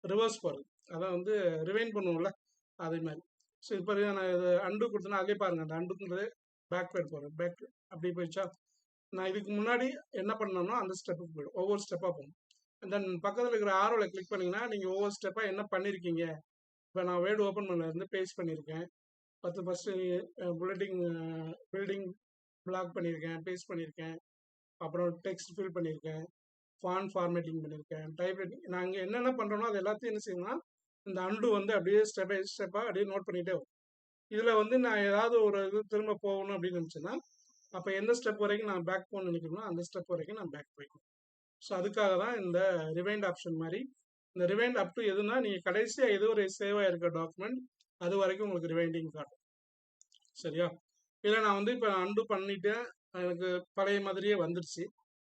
ரிவர்ஸ் போகிறது, அதான் வந்து ரிவைண்ட் பண்ணுவோம்ல அதே மாதிரி. ஸோ இப்போ நான் இது அண்டு கொடுத்தேன்னா அதே பாருங்கள், அந்த அண்டுன்றது பேக் பேட் போகிறேன், பேக் அப்படி போயிடுச்சா. நான் இதுக்கு முன்னாடி என்ன பண்ணணும்னா அந்த ஸ்டெப்புக்கு போய்டும், ஒவ்வொரு ஸ்டெப்பாக போகணும். தென் பக்கத்தில் இருக்கிற ஆரோவில் கிளிக் பண்ணிங்கன்னா நீங்கள் ஒவ்வொரு ஸ்டெப்பாக என்ன பண்ணியிருக்கீங்க. இப்போ நான் வேர்டு ஓப்பன் பண்ணலேருந்து பேஸ்ட் பண்ணியிருக்கேன், ஃபஸ்ட்டு பில்டிங் பிளாக் பண்ணியிருக்கேன், பேஸ்ட் பண்ணியிருக்கேன், அப்புறம் டெக்ஸ்ட் ஃபில் பண்ணியிருக்கேன், ஃபாண்ட் ஃபார்மேட்டிங் பண்ணியிருக்கேன், டைப்ரைட்டிங். நாங்கள் என்னென்ன பண்ணுறோன்னா அது எல்லாத்தையும் என்ன செய்யணும்னா இந்த அண்டு வந்து அப்படியே ஸ்டெப் பை ஸ்டெப்பாக அப்படியே நோட் பண்ணிகிட்டே வரும். இதில் வந்து நான் ஏதாவது ஒரு இது திரும்ப போகணும் அப்படின்னு நினச்சேன்னா அப்போ எந்த ஸ்டெப் வரைக்கும் நான் பேக் போகணும்னு நினைக்கணும்னா அந்த ஸ்டெப் வரைக்கும் நான் பேக் போய்க்கணும். ஸோ அதுக்காக தான் இந்த ரிவைண்ட் ஆப்ஷன் மாதிரி. இந்த ரிவைண்ட் அப் டு எதுனா நீங்கள் கடைசியாக ஏதோ ஒரு சேவ் ஆகிருக்க டாக்குமெண்ட் அது வரைக்கும் உங்களுக்கு ரிவைண்டிங் காட்டும். சரியா? இல்லை நான் வந்து இப்போ அன்டு பண்ணிட்டேன், எனக்கு பழைய மாதிரியே வந்துருச்சு,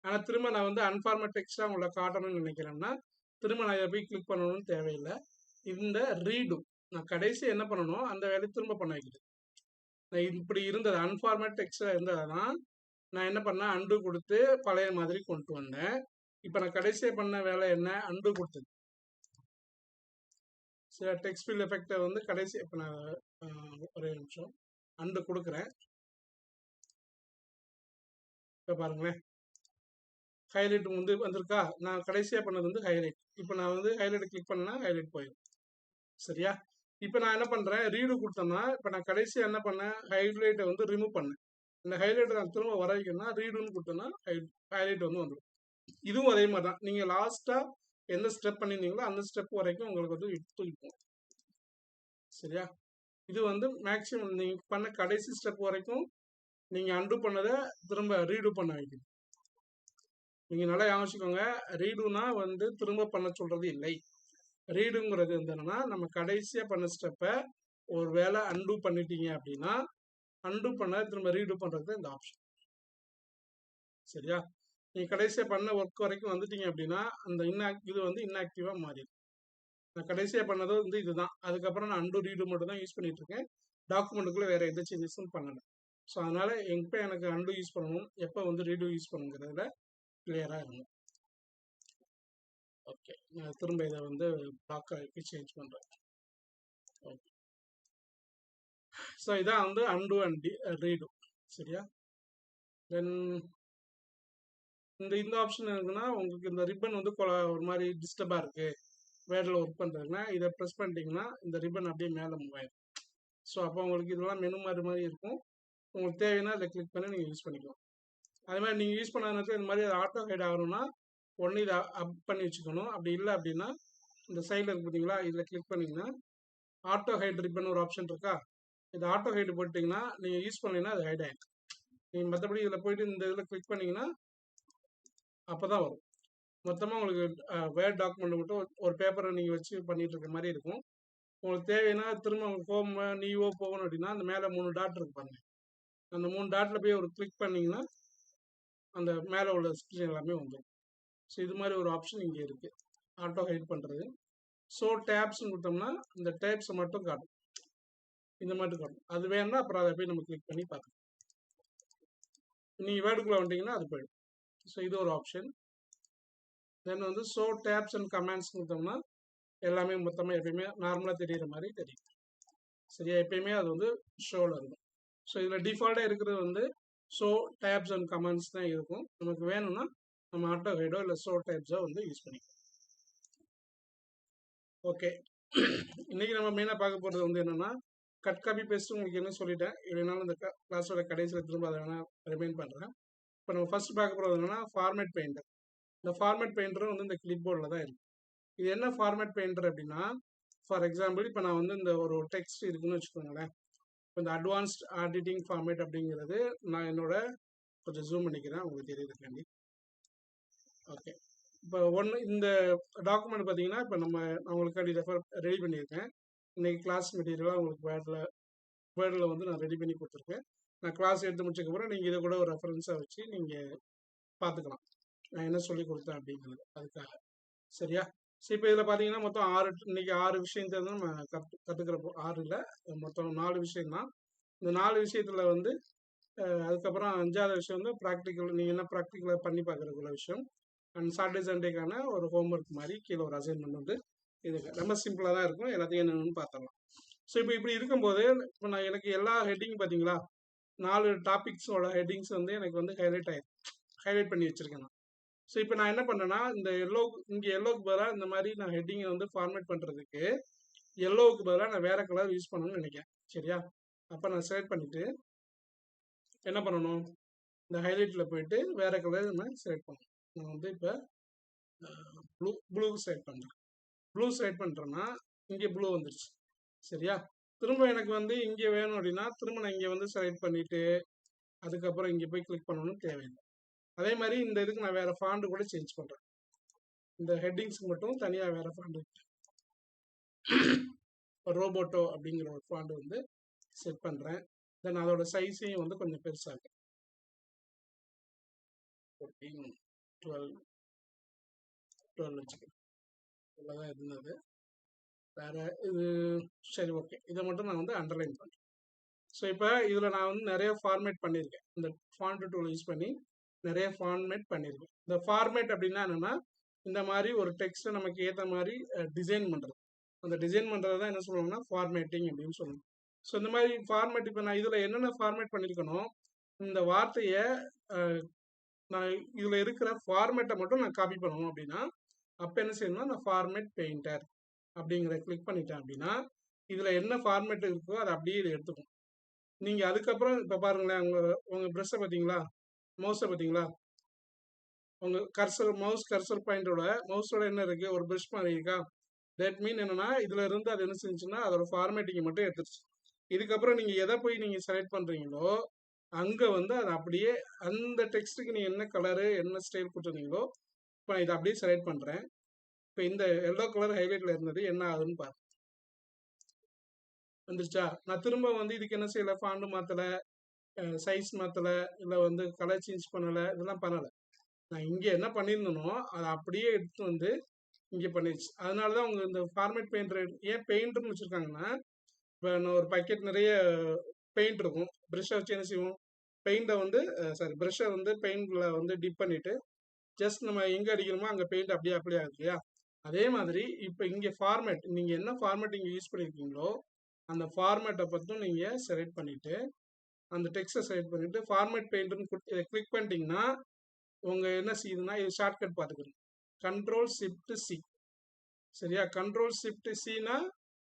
ஆனால் திரும்ப நான் வந்து அன்ஃபார்மேட் டெக்ஸ்டாக உங்களை காட்டணும்னு நினைக்கிறேன்னா திரும்ப நான் இதை போய் கிளிக் பண்ணணும்னு தேவையில்லை. இந்த ரீடு நான் கடைசி என்ன பண்ணணும் அந்த வேலையை திரும்ப பண்ண வைக்குது. நான் இப்படி இருந்தது அன்ஃபார்மேட் டெக்ஸ்டாக இருந்ததுன்னா நான் என்ன பண்ணேன், அன்டு கொடுத்து பழைய மாதிரி கொண்டு வந்தேன். இப்போ நான் கடைசியாக பண்ண வேலை என்ன, அன்டு கொடுத்தது. சில டெக்ஸ்ட் ஃபில் எஃபெக்டை வந்து கடைசி இப்போ நான் ஒரே நிமிஷம் அன்டு கொடுக்குறேன். இப்போ பாருங்களேன், ஹைலைட் வந்து வந்திருக்கா. நான் கடைசியாக பண்ணது வந்து ஹைலைட். இப்போ நான் வந்து ஹைலைட் கிளிக் பண்ணா ஹைலைட் போயிடும். சரியா? இப்போ நான் என்ன பண்ணுறேன், ரீடு கொடுத்தேன்னா இப்போ நான் கடைசியாக என்ன பண்ணேன், ஹைலைட்டை வந்து ரிமூவ் பண்ணேன். இந்த ஹைலைட்டை நான் திரும்ப வர வைக்கணும்னா ரீடுன்னு கொடுத்தோன்னா ஹைலைட் வந்து வந்துடும். இதுவும் அதே மாதிரி தான், நீங்கள் லாஸ்ட்டாக எந்த ஸ்டெப் பண்ணியிருந்தீங்களோ அந்த ஸ்டெப் வரைக்கும் உங்களுக்கு வந்து தூக்கிப்போம். சரியா? இது வந்து மேக்ஸிமம் நீங்கள் பண்ண கடைசி ஸ்டெப் வரைக்கும் நீங்கள் அன்டு பண்ணதை திரும்ப ரீடு பண்ண வைக்கணும். நீங்கள் நல்லா யோசிச்சுக்கோங்க, ரீடுனா வந்து திரும்ப பண்ண சொல்கிறது இல்லை. ரீடுங்கிறது வந்து என்னன்னா, நம்ம கடைசியாக பண்ண ஸ்டெப்பை ஒரு வேளை அன்டு பண்ணிட்டீங்க அப்படின்னா அன்டு பண்ண திரும்ப ரீடு பண்ணுறது இந்த ஆப்ஷன். சரியா? நீங்கள் கடைசியாக பண்ண ஒர்க் வரைக்கும் வந்துட்டீங்க அப்படின்னா அந்த இது வந்து இன்ஆக்டிவாக மாறிடும். நான் கடைசியாக பண்ணது வந்து இதுதான். அதுக்கப்புறம் நான் அன்டு ரீடு மட்டும் தான் யூஸ் பண்ணிட்டு இருக்கேன். டாக்குமெண்ட்டுக்குள்ளே வேறு எந்த சேஞ்சஸும் பண்ணலை. ஸோ அதனால் எப்போ எனக்கு அன்டு யூஸ் பண்ணணும், எப்போ வந்து ரீடு யூஸ் பண்ணுங்கிறதுல கிளியராக இருக்கும். ஓகே, நான் திரும்ப இதை வந்து பிளாக்காக சேஞ்ச் பண்ணுறேன். ஓகே, ஸோ இதான் வந்து அன்டு அண்ட் ரீடு. சரியா? தென் இந்த ஆப்ஷன் இருக்குன்னா உங்களுக்கு இந்த ரிப்பன் வந்து ஒரு மாதிரி டிஸ்டர்பாக இருக்குது வேர்டில் ஒர்க் பண்ணுறதுன்னா இதை ப்ரெஸ் பண்ணிட்டீங்கன்னா இந்த ரிப்பன் அப்படியே மேலே மூவ் ஆயிடும். ஸோ அப்போ உங்களுக்கு இதெல்லாம் மெனு மாதிரி இருக்கும். உங்களுக்கு தேவைன்னா இதை கிளிக் பண்ணி நீங்கள் யூஸ் பண்ணிக்கலாம். அதே மாதிரி நீங்கள் யூஸ் பண்ண நேரத்தில் இந்த மாதிரி ஆட்டோ ஹைட் ஆகணும்னா ஒன்று இதை அப் பண்ணி வச்சுக்கணும். அப்படி இல்லை அப்படின்னா இந்த சைடில் இருக்கு பார்த்தீங்களா, இதில் கிளிக் பண்ணிங்கன்னா ஆட்டோ ஹைட் ரிப்பன் ஒரு ஆப்ஷன் இருக்கா, இது ஆட்டோ ஹைட் போட்டிங்கன்னா நீங்கள் யூஸ் பண்ணீங்கன்னா அது ஹைட் ஆகிடும். நீங்கள் மற்றபடி இதில் போயிட்டு இந்த இதில் கிளிக் பண்ணிங்கன்னா அப்போ தான் வரும். மொத்தமாக உங்களுக்கு வேர்ட் டாக்குமெண்ட் மட்டும் ஒரு பேப்பரை நீங்கள் வச்சு பண்ணிட்டு இருக்க மாதிரி இருக்கும். உங்களுக்கு தேவைன்னா திரும்ப உங்களுக்கு ஹோம் நீவோ போகணும் அப்படின்னா அந்த மேலே 3 டாட் இருக்கு பாருங்க, அந்த 3 டாட்டில் போய் ஒரு கிளிக் பண்ணிங்கன்னா அந்த மேலே உள்ள ஸ்க்ரீன் எல்லாமே வந்துடும். ஸோ இது மாதிரி ஒரு ஆப்ஷன் இங்கே இருக்குது, ஆட்டோ ஹைட் பண்ணுறது. ஸோ டேப்ஸ்ன்னு கொடுத்தோம்னா இந்த டேப்ஸை மட்டும் காட்டும், இந்த மட்டும் காட்டும். அது வேணும்னா அப்புறம் அதை போய் நம்ம கிளிக் பண்ணி பார்க்கலாம். நீங்கள் வேர்டுக்குள்ளே வந்துட்டீங்கன்னா அது போயிடும். ஸோ இது ஒரு ஆப்ஷன். தென் வந்து ஷோ டேப்ஸ் அண்ட் கமெண்ட்ஸ் கொடுத்தோம்னா எல்லாமே மொத்தமாக எப்பயுமே நார்மலாக தெரிகிற மாதிரி தெரியும். சரியா? எப்பயுமே அது வந்து ஷோவில் இருக்கும். ஸோ இதில் டிஃபால்ட்டாக இருக்கிறது வந்து ஷோ டேப்ஸ் அண்ட் கமெண்ட்ஸ் தான் இருக்கும். நமக்கு வேணும்னா நம்ம ஆட்டோ ஹைடோ இல்லை ஷோ டேப்ஸோ வந்து யூஸ் பண்ணிக்கலாம். ஓகே, இன்றைக்கி நம்ம மெயினாக பார்க்க போகிறது வந்து என்னென்னா கட் காப்பி பேஸ்ட்டு உங்களுக்கு என்ன சொல்லிட்டேன். இல்லைனாலும் இந்த கிளாஸோட கடைசியில் திரும்ப அதை வேணால் ரிமைண்ட் பண்ணுறேன். இப்போ நம்ம ஃபஸ்ட் பார்க்க போகிறது என்னென்னா ஃபார்மேட் பெயிண்டர். இந்த ஃபார்மேட் பெயிண்டரும் வந்து இந்த கிளிப் போர்டில் தான் இருக்குது. இது என்ன ஃபார்மேட் பெயிண்டர் அப்படின்னா, ஃபார் எக்ஸாம்பிள் இப்போ நான் வந்து இந்த ஒரு டெக்ஸ்ட் இருக்குன்னு வச்சுக்கோங்களேன். இப்போ இந்த அட்வான்ஸ்ட் எடிட்டிங் ஃபார்மேட் அப்படிங்கிறது நான் என்னோட கொஞ்சம் ஜூம் பண்ணிக்கிறேன் உங்களுக்கு தெரியுதுக்காண்டி. ஓகே, இப்போ இந்த டாக்குமெண்ட் பார்த்தீங்கன்னா இப்போ நான் உங்களுக்காண்டி ரெடி பண்ணியிருக்கேன். இன்றைக்கி கிளாஸ் மெட்டீரியலாக உங்களுக்கு வேர்டில் வந்து நான் ரெடி பண்ணி கொடுத்துருக்கேன். நான் கிளாஸ் எடுத்து முடிச்சதுக்கப்புறம் நீங்கள் இதை கூட ஒரு ரெஃபரன்ஸாக வச்சு நீங்கள் பார்த்துக்கலாம் நான் என்ன சொல்லி கொடுத்தேன் அப்படிங்கிறது அதுக்காக. சரியா? ஸோ இப்போ இதில் பார்த்தீங்கன்னா மொத்தம் இன்னைக்கு 6 விஷயம் தான் நம்ம கற்றுக்கிறப்போ 6 இல்லை, மொத்தம் 4 விஷயம் தான். இந்த 4 விஷயத்தில் வந்து அதுக்கப்புறம் 5ஆவது விஷயம் வந்து ப்ராக்டிக்கல், நீங்கள் என்ன ப்ராக்டிக்கலாக பண்ணி பார்க்குறதுக்குள்ள விஷயம். அண்ட் சாட்டர்டே சண்டேக்கான ஒரு ஹோம்ஒர்க் மாதிரி கீழே ஒரு அசைன்மெண்ட் வந்து இதுக்கு ரொம்ப சிம்பிளாக தான் இருக்கும். எல்லாத்தையும் என்னென்னு பார்த்துடலாம். ஸோ இப்போ இப்படி இருக்கும்போது இப்போ எனக்கு எல்லா ஹெட்டிங் பார்த்தீங்களா 4 டாபிக்ஸோட ஹெட்டிங்ஸ் வந்து எனக்கு வந்து ஹைலைட் பண்ணி வச்சுருக்கேன் நான். ஸோ இப்போ நான் என்ன பண்ணேன்னா இந்த இங்கே எல்லோவுக்கு பதிலாக இந்த மாதிரி நான் ஹெட்டிங்கை வந்து ஃபார்மேட் பண்ணுறதுக்கு எல்லோவுக்கு பதிலாக நான் வேறு கலர் யூஸ் பண்ணணும்னு நினைக்கிறேன். சரியா? அப்போ நான் செலக்ட் பண்ணிவிட்டு என்ன பண்ணணும், இந்த ஹைலைட்டில் போயிட்டு வேறு கலர் நான் செலக்ட் பண்ணணும். நான் வந்து இப்போ ப்ளூ செலக்ட் பண்ணுறேன். ப்ளூ செலக்ட் பண்ணுறேன்னா இங்கே ப்ளூ வந்துடுச்சு. சரியா? திரும்ப எனக்கு வந்து இங்கே வேணும் அப்படின்னா திரும்ப நான் இங்கே வந்து செலக்ட் பண்ணிவிட்டு அதுக்கப்புறம் இங்கே போய் கிளிக் பண்ணணும்னு தேவையில்லை. அதே மாதிரி இந்த இதுக்கு நான் வேறு ஃபாண்ட் கூட சேஞ்ச் பண்ணுறேன். இந்த ஹெட்டிங்ஸ்க்கு மட்டும் தனியாக வேறு ஃபாண்ட் இருக்கு. ரோபோட்டோ அப்படிங்கிற ஒரு ஃபாண்ட் வந்து செட் பண்ணுறேன். தென் அதோட சைஸையும் வந்து கொஞ்சம் பெருசாக 14 12 வச்சுக்கிறேன். இவ்வளோதான் இருந்தது. வேற இது சரி, ஓகே. இதை மட்டும் நான் வந்து அண்டர்லைன் பண்ணுறேன். ஸோ இப்போ இதில் நான் வந்து நிறைய ஃபார்மேட் பண்ணியிருக்கேன். இந்த ஃபாண்ட் டூல் யூஸ் பண்ணி நிறைய ஃபார்மேட் பண்ணியிருக்கேன். இந்த ஃபார்மேட் அப்படின்னா என்னென்னா, இந்த மாதிரி ஒரு டெக்ஸ்ட்டை நமக்கு ஏற்ற மாதிரி டிசைன் பண்ணுறது. அந்த டிசைன் பண்ணுறது தான் என்ன சொல்லுவாங்கன்னா ஃபார்மேட்டிங் அப்படின்னு சொல்லணும். ஸோ இந்த மாதிரி ஃபார்மேட் இப்போ நான் இதில் என்னென்ன ஃபார்மேட் பண்ணியிருக்கணும், இந்த வார்த்தையை நான் இதில் இருக்கிற ஃபார்மேட்டை மட்டும் நான் காப்பி பண்ணணும் அப்படின்னா, அப்போ என்ன செய்யணும்னா நான் ஃபார்மேட் பெயிண்டர் அப்படிங்கிற கிளிக் பண்ணிட்டேன் அப்படின்னா, இதில் என்ன ஃபார்மேட் இருக்கோ அதை அப்படியே இதை எடுத்துக்கும். நீங்கள் அதுக்கப்புறம் இப்போ பாருங்களேன், உங்கள் ப்ரெஷ்ஷை பார்த்தீங்களா, மவுஸை பார்த்தீங்களா, உங்கள் மவுஸ் கர்சர் பாயிண்டோட மவுஸோட என்ன இருக்குது, ஒரு ப்ரெஷ் மாதிரி இருக்கா. தட் மீன் என்னென்னா, இதில் இருந்து அது என்ன செஞ்சுன்னா அதோட ஃபார்மேட்டிங்கை மட்டும் எடுத்துருச்சு. இதுக்கப்புறம் நீங்கள் எதை போய் நீங்கள் செலக்ட் பண்ணுறீங்களோ அங்கே வந்து அது அப்படியே அந்த டெக்ஸ்ட்டுக்கு நீங்கள் என்ன கலரு என்ன ஸ்டைல் கொடுத்துருந்தீங்களோ, இப்போ நான் இதை அப்படியே செலக்ட் பண்ணுறேன். இப்போ இந்த எல்லோ கலர் ஹைலைட்டில் இருந்தது என்ன ஆகுதுன்னு பாருங்க, வந்துருச்சா. நான் திரும்ப வந்து இதுக்கு என்ன செய்யலை, ஃபாண்டு மாற்றலை, சைஸ் மாற்றலை, இல்லை வந்து கலர் சேஞ்ச் பண்ணலை, இதெல்லாம் பண்ணலை. நான் இங்கே என்ன பண்ணியிருந்தனோ அதை அப்படியே எடுத்து வந்து இங்கே பண்ணிடுச்சு. அதனால தான் அவங்க இந்த ஃபார்மேட் பெயிண்டர் ஏன் பெயிண்டர்னு வச்சுருக்காங்கன்னா, இப்போ நான் ஒரு பக்கெட் நிறைய பெயிண்ட் இருக்கும், ப்ரெஷ்ஷை வச்சு என்ன செய்வோம், பெயிண்டை வந்து ப்ரெஷ்ஷை வந்து பெயிண்டில் வந்து டிப் பண்ணிவிட்டு ஜஸ்ட் நம்ம எங்கே அடிக்கிறோமோ அங்கே பெயிண்ட் அப்படியே அப்ளை ஆகுது இல்லையா. அதே மாதிரி இப்போ இங்கே ஃபார்மேட் நீங்கள் என்ன ஃபார்மேட் இங்கே யூஸ் பண்ணியிருக்கீங்களோ அந்த ஃபார்மேட்டை பற்றும் நீங்கள் செலக்ட் பண்ணிவிட்டு அந்த டெக்ஸ்ட்டை செலக்ட் பண்ணிவிட்டு ஃபார்மேட் பெயிண்ட்னு இதை கிளிக் பண்ணிட்டீங்கன்னா உங்கள் என்ன செய்யுதுன்னா, இது ஷார்ட்கட் பார்த்துக்கணும், Ctrl+Shift+C. சரியா. Ctrl+Shift+Cனா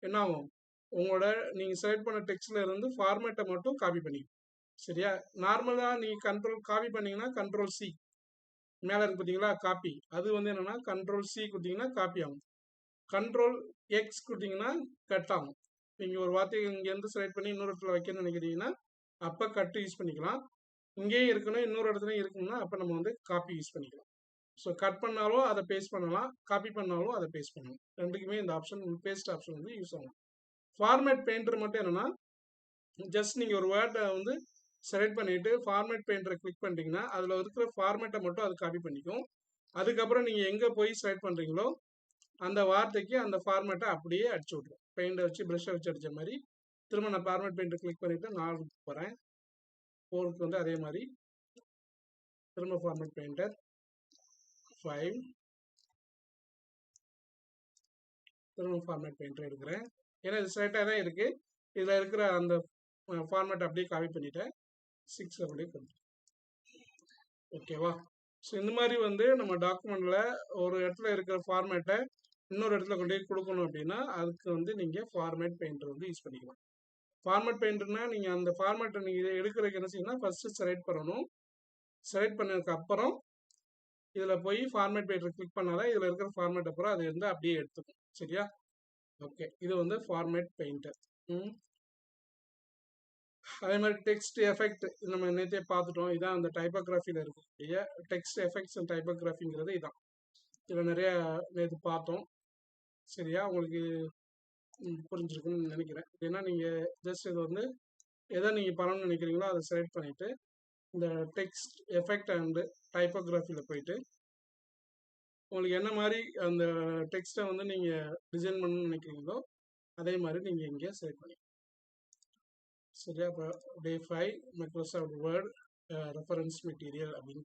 என்ன ஆகும், உங்களோட நீங்கள் செலக்ட் பண்ண டெக்ஸ்ட்டில் இருந்து ஃபார்மேட்டை மட்டும் காப்பி பண்ணிக்கணும். சரியா. நார்மலாக நீங்கள் காப்பி பண்ணிங்கன்னா Ctrl+C மேலே இருக்கு பார்த்தீங்களா காப்பி, அது வந்து என்னென்னா Ctrl+C கொடுத்தீங்கன்னா காப்பி ஆகும், Ctrl+X கொடுத்தீங்கன்னா கட் ஆகும். நீங்கள் ஒரு வார்த்தையை இங்கேருந்து செலக்ட் பண்ணி இன்னொரு இடத்துல வைக்கணும்னு நினைக்கிறீங்கன்னா அப்போ கட்டு யூஸ் பண்ணிக்கலாம். இங்கேயும் இருக்கணும் இன்னொரு இடத்துலையும் இருக்கணும்னா அப்போ நம்ம வந்து காப்பி யூஸ் பண்ணிக்கலாம். ஸோ கட் பண்ணாலும் அதை பேஸ்ட் பண்ணலாம், காப்பி பண்ணாலும் அதை பேஸ்ட் பண்ணலாம். ரெண்டுக்குமே இந்த ஆப்ஷன் பேஸ்ட் ஆப்ஷன் வந்து யூஸ் ஆகும். ஃபார்மேட் பெயிண்டர் மட்டும் என்னென்னா, ஜஸ்ட் நீங்கள் ஒரு வேர்டை வந்து செலக்ட் பண்ணிவிட்டு ஃபார்மேட் பெயிண்டரை கிளிக் பண்ணிட்டீங்கன்னா அதில் இருக்கிற ஃபார்மேட்டை மட்டும் அது காப்பி பண்ணிக்கும். அதுக்கப்புறம் நீங்கள் எங்கே போய் செலக்ட் பண்ணுறீங்களோ அந்த வார்த்தைக்கு அந்த ஃபார்மேட்டை அப்படியே அடிச்சு விட்ரும். பெயிண்டை வச்சு ப்ரெஷ்ஷை வச்சு அடித்த மாதிரி திரும்ப நான் ஃபார்மேட் பெயிண்டை கிளிக் பண்ணிவிட்டு 4 போகிறேன், 4க்கு வந்து அதே மாதிரி திரும்ப ஃபார்மேட் பெயிண்டர் 5, திரும்ப ஃபார்மேட் பெயிண்டர் எடுக்கிறேன். ஏன்னா இது செலக்டாக தான் இருக்குது, இதில் இருக்கிற அந்த ஃபார்மேட் அப்படியே காப்பி பண்ணிவிட்டேன், 6 அப்படியே கொடுத்துருக்கேன். ஓகேவா. ஸோ இந்த மாதிரி வந்து நம்ம டாக்குமெண்ட்டில் ஒரு இடத்துல இருக்கிற ஃபார்மேட்டை இன்னொரு இடத்துல கொண்டு போய் கொடுக்கணும் அப்படின்னா அதுக்கு வந்து நீங்கள் ஃபார்மேட் பெயிண்டர் வந்து யூஸ் பண்ணிக்கலாம். ஃபார்மேட் பெயிண்டர்னா நீங்கள் அந்த ஃபார்மேட்டை நீங்கள் எடுக்கிறதுக்கு என்ன செய்யணும்னா ஃபஸ்ட்டு செலக்ட் பண்ணணும். செலக்ட் பண்ணதுக்கு அப்புறம் இதில் போய் ஃபார்மேட் பெயிண்டர் கிளிக் பண்ணாதான் இதில் இருக்கிற ஃபார்மேட் அப்புறம் அது வந்து அப்படியே எடுத்துக்கும். சரியா. ஓகே, இது வந்து ஃபார்மேட் பெயிண்டர். அதே மாதிரி டெக்ஸ்ட் எஃபெக்ட் நம்ம நேற்றே பார்த்துட்டோம். இதான் அந்த டைப்போகிராஃபியில் இருக்கக்கூடிய டெக்ஸ்ட் எஃபெக்ட்ஸ் அண்ட் டைப்போகிராஃபிங்கிறது இதான். இதில் நிறைய நேற்று பார்த்தோம். சரியா, உங்களுக்கு புரிஞ்சிருக்குன்னு நினைக்கிறேன். ஏன்னா நீங்கள் ஜஸ்ட் இது வந்து எதை நீங்கள் பண்ணணும்னு நினைக்கிறீங்களோ அதை செலக்ட் பண்ணிவிட்டு இந்த டெக்ஸ்ட் எஃபெக்ட் அண்டு டைப்போகிராஃபியில் போயிட்டு உங்களுக்கு என்ன மாதிரி அந்த டெக்ஸ்ட்டை வந்து நீங்கள் டிசைன் பண்ணணும்னு நினைக்கிறீங்களோ அதே மாதிரி நீங்கள் இங்கே செலக்ட் பண்ணிக்கலாம். சரியா. இப்போ டே 5 மைக்ரோசாஃப்ட் வேர்ட் ரெஃபரன்ஸ் மெட்டீரியல் அப்படின்னு.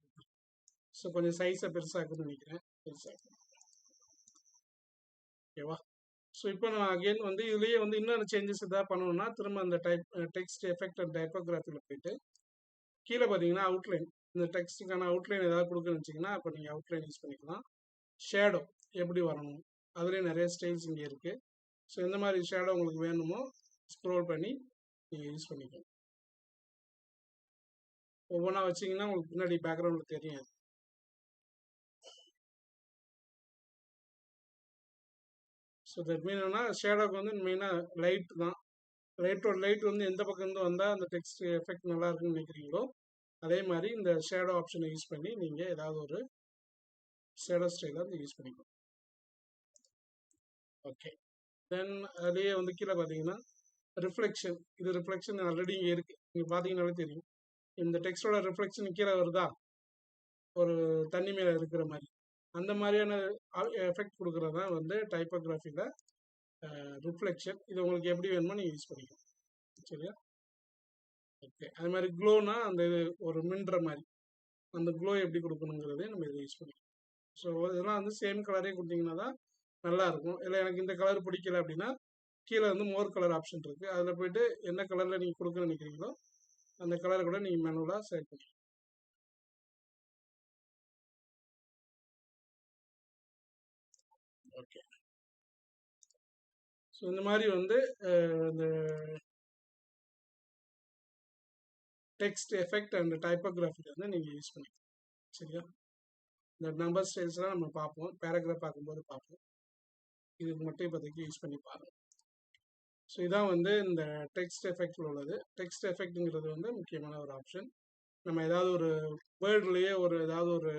ஸோ கொஞ்சம் சைஸை பெருசாக்குன்னு நினைக்கிறேன், பெருசாக. ஓகேவா. ஸோ இப்போ நான் அகெயின் வந்து இதுலேயே வந்து இன்னொரு சேஞ்சஸ் எதாவது பண்ணணும்னா திரும்ப அந்த டெக்ஸ்ட் எஃபெக்ட் அண்ட் டைப்போகிராஃபியில் போயிட்டு கீழே பார்த்தீங்கன்னா அவுட்லைன், இந்த டெக்ஸ்ட்டுக்கான அவுட்லைன் ஏதாவது கொடுக்குன்னு வச்சிங்கன்னா அப்போ நீங்கள் அவுட்லைன் யூஸ் பண்ணிக்கலாம். ஷேடோ எப்படி வரணும் அதுலேயே நிறைய ஸ்டைல்ஸ் இங்கே இருக்குது. ஸோ எந்த மாதிரி ஷேடோ உங்களுக்கு வேணுமோ ஸ்க்ரோல் பண்ணி நீங்கள் யூஸ் பண்ணிக்கலாம். ஒவ்வொன்றா வச்சிங்கன்னா உங்களுக்கு பின்னாடி பேக்ரவுண்டில் தெரியும். ஸோ தட் மீன் என்னன்னா ஷேடோக்கு வந்து மெயினாக லைட் தான். லைட் வந்து எந்த பக்கம் இருந்து வந்தால் அந்த டெக்ஸ்ட் எஃபெக்ட் நல்லா இருக்குன்னு நினைக்கிறீங்களோ அதே மாதிரி இந்த ஷேடோ ஆப்ஷனை யூஸ் பண்ணி நீங்கள் ஏதாவது ஒரு ஷேடோ ஸ்டைலை வந்து யூஸ் பண்ணிக்கலாம். ஓகே, தென் அதுலேயே வந்து கீழே பார்த்தீங்கன்னா ரிஃப்ளெக்ஷன். இது ரிஃப்ளெக்ஷன் ஆல்ரெடி இங்கே இருக்கு, நீங்கள் பார்த்தீங்கன்னாலே தெரியும். இந்த டெக்ஸ்டோட ரிஃப்ளெக்ஷன் கீழே வருதா, ஒரு தண்ணி மேலே இருக்கிற மாதிரி. அந்த மாதிரியான எஃபெக்ட் கொடுக்குறது தான் வந்து டைப்போகிராஃபியில் ரிஃப்ளெக்ஷன். இது உங்களுக்கு எப்படி வேணுமோ நீங்கள் யூஸ் பண்ணிக்கலாம். சரியா? ஓகே. அது மாதிரி க்ளோனா அந்த இது ஒரு மின்ற மாதிரி, அந்த க்ளோ எப்படி கொடுக்கணுங்கிறதே நம்ம இதை யூஸ் பண்ணிக்கலாம். ஸோ இதெல்லாம் வந்து சேம் கலரே கொடுத்தீங்கன்னா தான் நல்லா இருக்கும். இல்லை எனக்கு இந்த கலர் பிடிக்கல அப்படின்னா கீழே வந்து மோர் கலர் ஆப்ஷன் இருக்குது, அதில் போயிட்டு என்ன கலரில் நீங்கள் கொடுக்க நினைக்கிறீங்களோ அந்த கலரை கூட நீங்கள் மேனுவலாக செலக்ட் பண்ணிக்கலாம். ஓகே. ஸோ இந்த மாதிரி வந்து இந்த டெக்ஸ்ட் எஃபெக்ட் அண்ட் டைப்போகிராஃபி வந்து நீங்கள் யூஸ் பண்ணிக்கலாம். சரியா? இந்த நம்பர் ஸ்டைல்ஸ்லாம் நம்ம பார்ப்போம், பேராகிராஃப் பார்க்கும்போது பார்ப்போம். இதுக்கு மட்டும் இப்போதைக்கு யூஸ் பண்ணி பாருங்கள். ஸோ இதான் வந்து இந்த டெக்ஸ்ட் எஃபெக்டில் உள்ளது. டெக்ஸ்ட் எஃபெக்ட்டுங்கிறது வந்து முக்கியமான ஒரு ஆப்ஷன். நம்ம ஏதாவது ஒரு வேர்ட்லேயே ஏதாவது ஒரு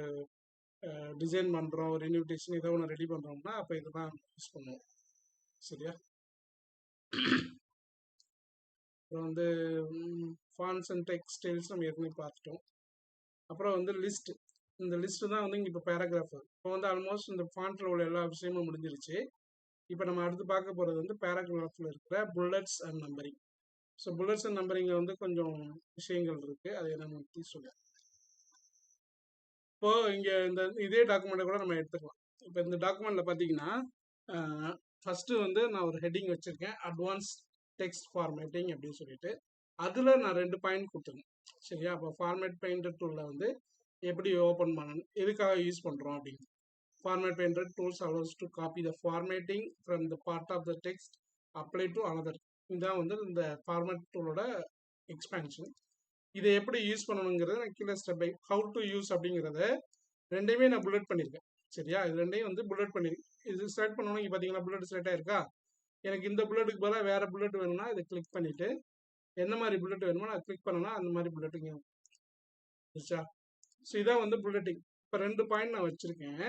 டிசைன் பண்ணுறோம், ஒரு இன்விடேஷன் ஏதோ ஒன்று ரெடி பண்ணுறோம்னா அப்போ இதெல்லாம் யூஸ் பண்ணுவோம். சரியா? அப்புறம் வந்து ஃபான்ட்ஸ் அண்ட் டெக்ஸ்ட் ஸ்டைல்ஸ் நம்ம ஏற்கனவே பார்த்துட்டோம். அப்புறம் வந்து லிஸ்ட். இந்த லிஸ்ட்டு தான் வந்து இங்கே இப்போ பேராகிராஃப். இப்போ வந்து ஆல்மோஸ்ட் இந்த ஃபாண்ட்டில் உள்ள எல்லா விஷயமும் முடிஞ்சிருச்சு. இப்போ நம்ம அடுத்து பார்க்க போகிறது வந்து பேராகிராஃபில் இருக்கிற bullets and numbering. So bullets and நம்பரிங்கில் வந்து கொஞ்சம் விஷயங்கள் இருக்குது, அதை நம்ம பற்றி சொல்லுங்கள். இப்போது இங்கே இந்த இதே டாக்குமெண்ட்டை கூட நம்ம எடுத்துக்கலாம். இப்போ இந்த டாக்குமெண்ட்டில் பார்த்தீங்கன்னா ஃபஸ்ட்டு வந்து நான் ஒரு ஹெட்டிங் வச்சுருக்கேன், அட்வான்ஸ் டெக்ஸ்ட் ஃபார்மேட்டிங் அப்படின்னு சொல்லிட்டு. அதில் நான் 2 பாயிண்ட் கொடுத்துருக்கேன். சரியா? அப்போ ஃபார்மேட் பெயிண்டர் டூலில் வந்து எப்படி ஓப்பன் பண்ணணும், எதுக்காக யூஸ் பண்ணுறோம் அப்படின்னு. Format painter tools allows to copy the formatting from the part of the text apply to another. இதுதான் வந்து இந்த ஃபார்மேட் டூலோட எக்ஸ்பேன்ஷன். இதை எப்படி யூஸ் பண்ணணுங்கிறத நான் கீழே step by how to use அப்படிங்கிறத ரெண்டையுமே நான் புல்லட் பண்ணியிருக்கேன். சரியா? இது ரெண்டையும் வந்து புல்லட் பண்ணியிருக்கேன். இது செலக்ட் பண்ணணும். இங்கே பார்த்தீங்கன்னா புல்லட் செலக்ட் ஆயிருக்கா. எனக்கு இந்த புல்லட்டுக்கு பதிலாக வேறு புல்லட் வேணும்னா இதை கிளிக் பண்ணிவிட்டு என்ன மாதிரி புல்லட் வேணுமோ நான் கிளிக் பண்ணனா அந்த மாதிரி புல்லட்டுங்க இருந்துச்சா. ஸோ இதான் வந்து புல்லட்டிங். இப்போ 2 பாயிண்ட் நான் வச்சுருக்கேன்.